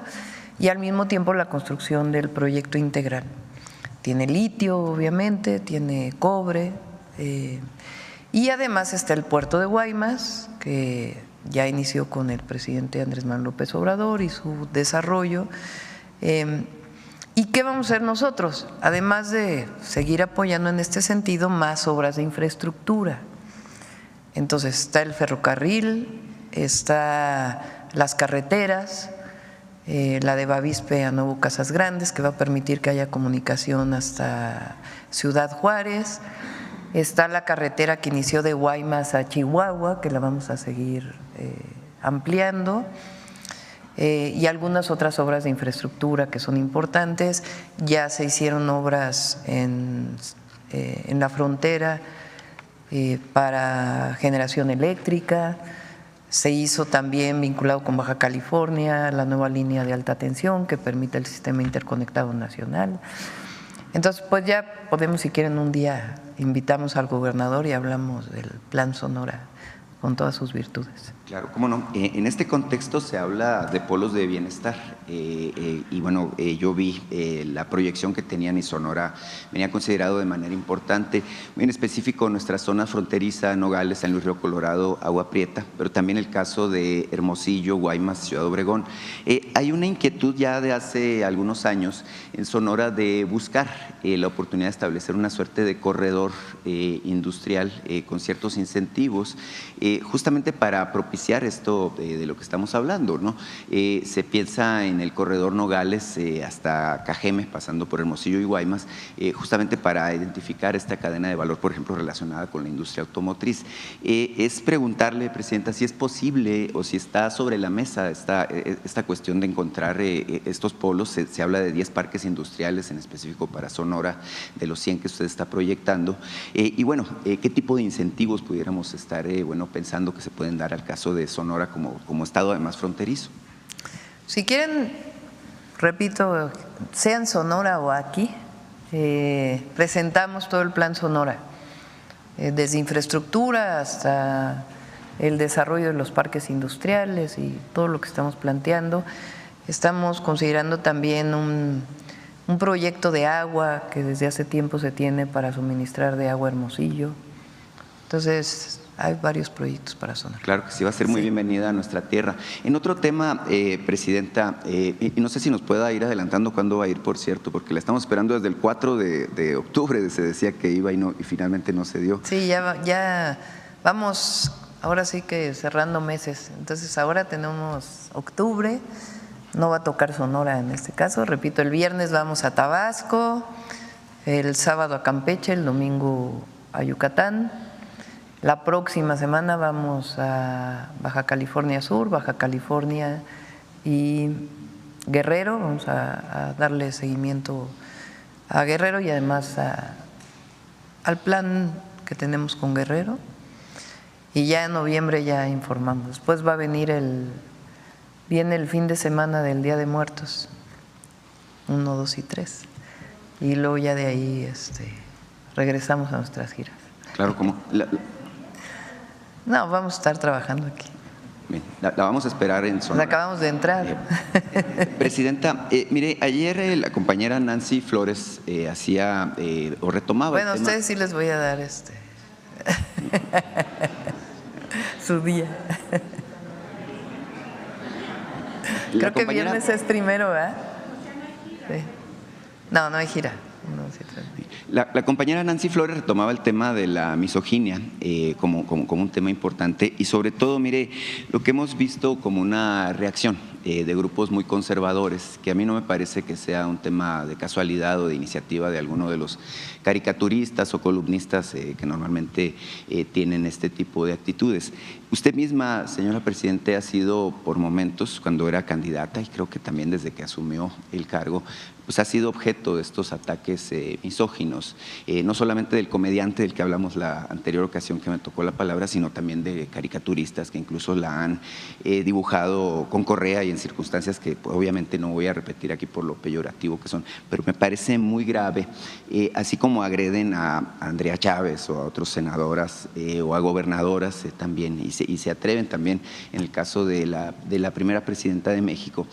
y al mismo tiempo la construcción del proyecto integral. Tiene litio, obviamente, tiene cobre y además está el puerto de Guaymas, que ya inició con el presidente Andrés Manuel López Obrador y su desarrollo. ¿Y qué vamos a hacer nosotros? Además de seguir apoyando en este sentido más obras de infraestructura. Entonces está el ferrocarril, está las carreteras, la de Bavispe a Nuevo Casas Grandes, que va a permitir que haya comunicación hasta Ciudad Juárez. Está la carretera que inició de Guaymas a Chihuahua, que la vamos a seguir ampliando, y algunas otras obras de infraestructura que son importantes. Ya se hicieron obras en la frontera para generación eléctrica. Se hizo también, vinculado con Baja California, la nueva línea de alta tensión que permite el sistema interconectado nacional. Entonces, pues ya podemos, si quieren, un día invitamos al gobernador y hablamos del Plan Sonora con todas sus virtudes. Claro, cómo no. En este contexto se habla de polos de bienestar y bueno, yo vi la proyección que tenían y Sonora venía considerado de manera importante, muy en específico nuestra zona fronteriza, Nogales, San Luis Río Colorado, Agua Prieta, pero también el caso de Hermosillo, Guaymas, Ciudad Obregón. Hay una inquietud ya de hace algunos años en Sonora de buscar la oportunidad de establecer una suerte de corredor industrial con ciertos incentivos, justamente para propiciar esto de lo que estamos hablando, ¿no? Se piensa en el corredor Nogales hasta Cajeme, pasando por Hermosillo y Guaymas, justamente para identificar esta cadena de valor, por ejemplo, relacionada con la industria automotriz. Es preguntarle, Presidenta, si es posible o si está sobre la mesa esta cuestión de encontrar estos polos. Se habla de 10 parques industriales en específico para Sonora, de los 100 que usted está proyectando. Y bueno, ¿qué tipo de incentivos pudiéramos estar pensando que se pueden dar al caso de Sonora como estado además fronterizo? Si quieren, repito, sea en Sonora o aquí, presentamos todo el plan Sonora, desde infraestructura hasta el desarrollo de los parques industriales y todo lo que estamos planteando. Estamos considerando también un proyecto de agua que desde hace tiempo se tiene para suministrar de agua a Hermosillo. Entonces, hay varios proyectos para Sonora. Claro que sí, va a ser muy bienvenida a nuestra tierra. En otro tema, Presidenta, y no sé si nos pueda ir adelantando cuándo va a ir, por cierto, porque la estamos esperando desde el 4 de octubre, se decía que iba y finalmente no se dio. Sí, ya vamos, ahora sí que cerrando meses. Entonces ahora tenemos octubre, no va a tocar Sonora en este caso. Repito, el viernes vamos a Tabasco, el sábado a Campeche, el domingo a Yucatán. La próxima semana vamos a Baja California Sur, Baja California y Guerrero. Vamos a darle seguimiento a Guerrero y además al plan que tenemos con Guerrero. Y ya en noviembre ya informamos. Después va a venir viene el fin de semana del Día de Muertos, 1, 2 y 3. Y luego ya de ahí regresamos a nuestras giras. Claro, ¿cómo? No, vamos a estar trabajando aquí. Bien, la vamos a esperar en Sonora. Acabamos de entrar. Presidenta, mire, ayer la compañera Nancy Flores hacía o retomaba. Bueno, a ustedes sí les voy a dar su día. Creo que viernes es primero, ¿verdad? Sí. No hay gira. La compañera Nancy Flores retomaba el tema de la misoginia como un tema importante y sobre todo, mire, lo que hemos visto como una reacción de grupos muy conservadores, que a mí no me parece que sea un tema de casualidad o de iniciativa de alguno de los caricaturistas o columnistas que normalmente tienen este tipo de actitudes. Usted misma, señora Presidente, ha sido por momentos, cuando era candidata y creo que también desde que asumió el cargo, pues ha sido objeto de estos ataques misóginos, no solamente del comediante del que hablamos la anterior ocasión que me tocó la palabra, sino también de caricaturistas que incluso la han dibujado con correa y en circunstancias que obviamente no voy a repetir aquí por lo peyorativo que son, pero me parece muy grave, así como agreden a Andrea Chávez o a otras senadoras o a gobernadoras también, y se atreven también en el caso de la primera presidenta de México.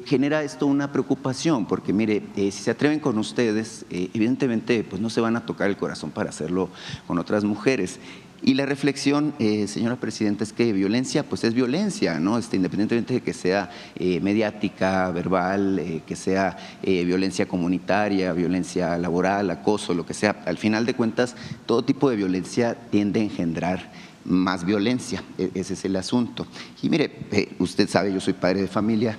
Genera esto una preocupación, porque mire, si se atreven con ustedes, evidentemente pues no se van a tocar el corazón para hacerlo con otras mujeres. Y la reflexión, señora Presidenta, es que violencia pues es violencia, ¿no? Independientemente de que sea mediática, verbal, que sea violencia comunitaria, violencia laboral, acoso, lo que sea. Al final de cuentas, todo tipo de violencia tiende a engendrar más violencia, ese es el asunto. Y mire, usted sabe, yo soy padre de familia,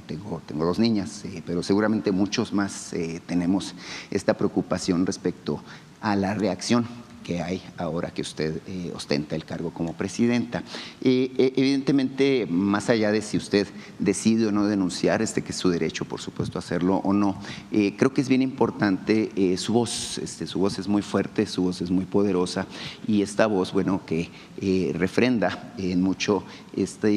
tengo 2 niñas, pero seguramente muchos más tenemos esta preocupación respecto a la reacción que hay ahora que usted ostenta el cargo como presidenta. Evidentemente, más allá de si usted decide o no denunciar, que es su derecho, por supuesto, hacerlo o no, creo que es bien importante su voz. Su voz es muy fuerte, su voz es muy poderosa y esta voz, bueno, que refrenda en mucho esta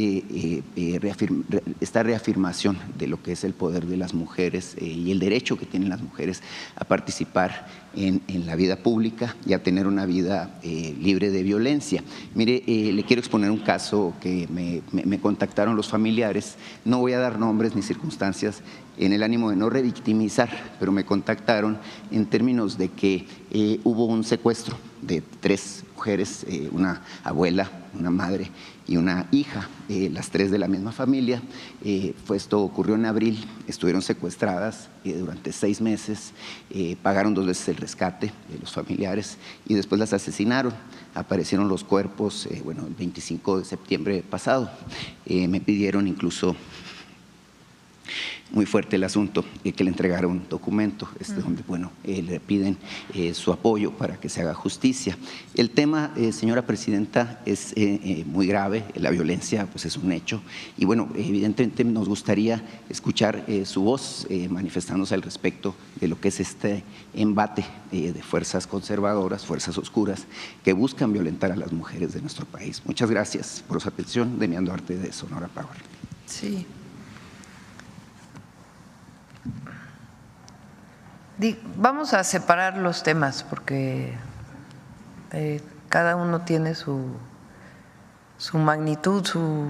reafirmación de lo que es el poder de las mujeres y el derecho que tienen las mujeres a participar en la vida pública y a tener una vida libre de violencia. Mire, le quiero exponer un caso que me contactaron los familiares, no voy a dar nombres ni circunstancias en el ánimo de no revictimizar, pero me contactaron en términos de que hubo un secuestro de 3 mujeres, una abuela, una madre y una hija, las 3 de la misma familia. Esto ocurrió en abril, estuvieron secuestradas durante 6 meses, pagaron 2 veces el rescate de los familiares y después las asesinaron. Aparecieron los cuerpos, el 25 de septiembre pasado. Me pidieron incluso, muy fuerte el asunto, que le entregara un documento donde le piden su apoyo para que se haga justicia. El tema, señora presidenta, es muy grave, la violencia pues es un hecho y evidentemente nos gustaría escuchar su voz manifestándose al respecto de lo que es este embate de fuerzas conservadoras, fuerzas oscuras que buscan violentar a las mujeres de nuestro país. Muchas gracias por su atención. Demián Duarte, de Sonora Power. Sí. Vamos a separar los temas porque cada uno tiene su magnitud, su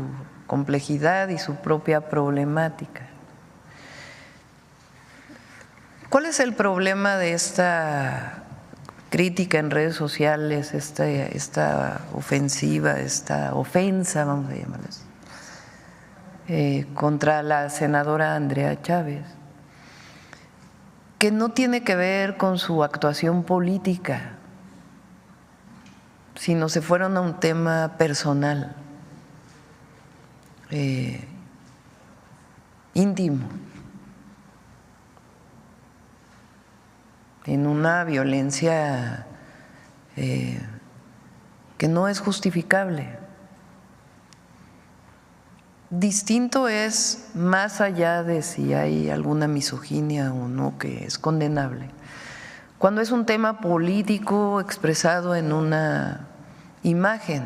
complejidad y su propia problemática. ¿Cuál es el problema de esta crítica en redes sociales, esta ofensiva, esta ofensa, vamos a llamarla así, contra la senadora Andrea Chávez? Que no tiene que ver con su actuación política, sino se fueron a un tema personal, íntimo, en una violencia que no es justificable. Distinto es, más allá de si hay alguna misoginia o no, que es condenable, cuando es un tema político expresado en una imagen.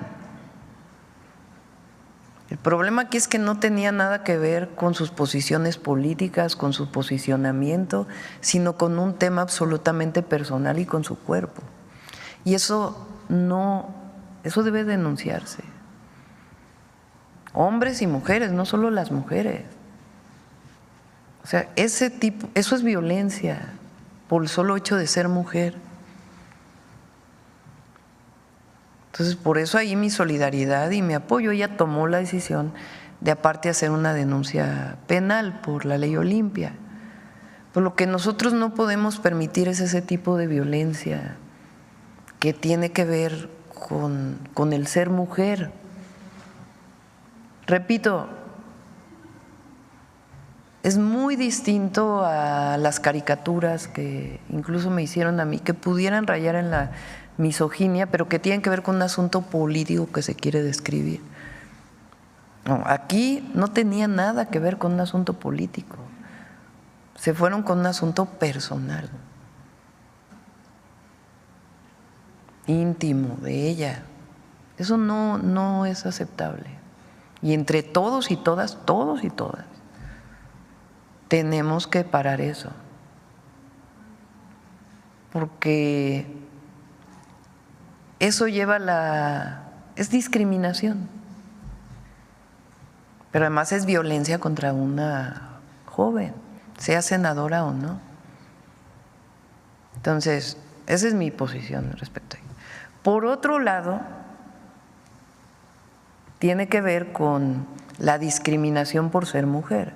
El problema aquí es que no tenía nada que ver con sus posiciones políticas, con su posicionamiento, sino con un tema absolutamente personal y con su cuerpo. Y eso debe denunciarse. Hombres y mujeres, no solo las mujeres. O sea, eso es violencia por el solo hecho de ser mujer. Entonces, por eso ahí mi solidaridad y mi apoyo. Ella tomó la decisión de aparte hacer una denuncia penal por la ley Olimpia. Por lo que nosotros no podemos permitir es ese tipo de violencia que tiene que ver con el ser mujer. Repito, es muy distinto a las caricaturas que incluso me hicieron a mí, que pudieran rayar en la misoginia, pero que tienen que ver con un asunto político que se quiere describir. No, aquí no tenía nada que ver con un asunto político, se fueron con un asunto personal, íntimo de ella. Eso no es aceptable. Y entre todos y todas, tenemos que parar eso. Porque eso es discriminación. Pero además es violencia contra una joven, sea senadora o no. Entonces, esa es mi posición respecto a ello. Por otro lado, tiene que ver con la discriminación por ser mujer,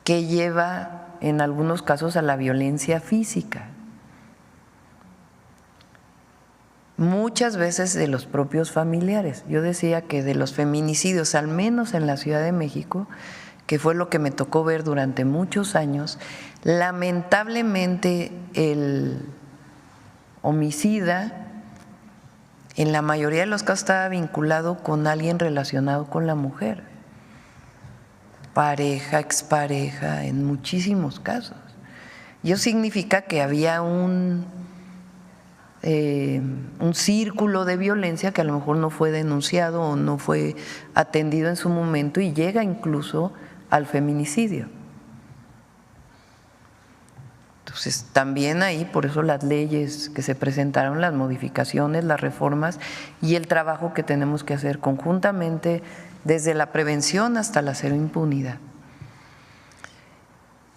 que lleva en algunos casos a la violencia física. Muchas veces de los propios familiares. Yo decía que de los feminicidios, al menos en la Ciudad de México, que fue lo que me tocó ver durante muchos años, lamentablemente el homicida en la mayoría de los casos estaba vinculado con alguien relacionado con la mujer, pareja, expareja, en muchísimos casos. Y eso significa que había un círculo de violencia que a lo mejor no fue denunciado o no fue atendido en su momento y llega incluso al feminicidio. Entonces, también ahí, por eso las leyes que se presentaron, las modificaciones, las reformas y el trabajo que tenemos que hacer conjuntamente desde la prevención hasta la cero impunidad.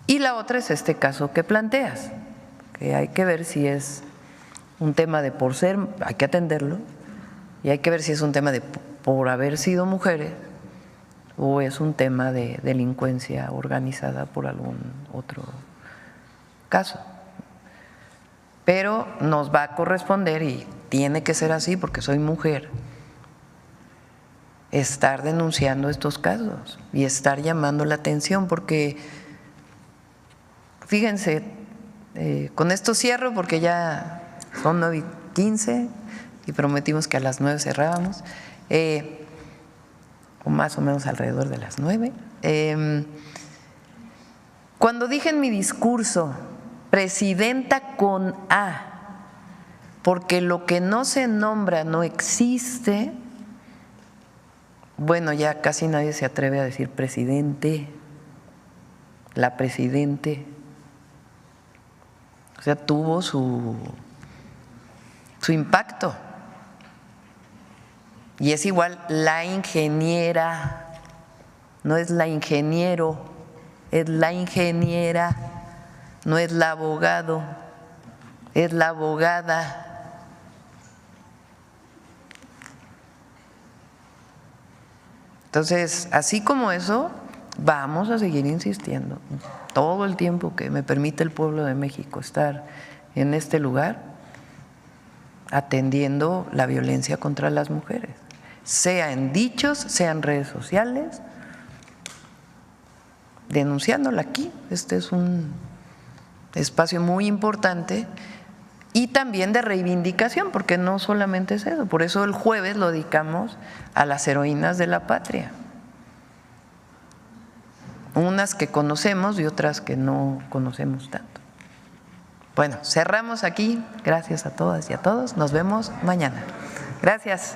Y la otra es este caso que planteas, que hay que ver si es un tema de por ser, hay que atenderlo, y hay que ver si es un tema de por haber sido mujeres o es un tema de delincuencia organizada por algún otro caso. Pero nos va a corresponder, y tiene que ser así porque soy mujer, estar denunciando estos casos y estar llamando la atención, porque fíjense, con esto cierro porque ya son 9:15 y prometimos que a las 9 cerrábamos, o más o menos alrededor de las 9. Cuando dije en mi discurso, presidenta con A, porque lo que no se nombra no existe, bueno, ya casi nadie se atreve a decir presidente, la presidente. O sea, tuvo su impacto. Y es igual la ingeniera, no es la ingeniero, es la ingeniera, no es la abogado, es la abogada. Entonces, así como eso, vamos a seguir insistiendo todo el tiempo que me permite el pueblo de México estar en este lugar, atendiendo la violencia contra las mujeres, sea en dichos, sea en redes sociales, denunciándola aquí. Este es un espacio muy importante y también de reivindicación, porque no solamente es eso, por eso el jueves lo dedicamos a las heroínas de la patria, unas que conocemos y otras que no conocemos tanto. Bueno, cerramos aquí. Gracias a todas y a todos. Nos vemos mañana. Gracias.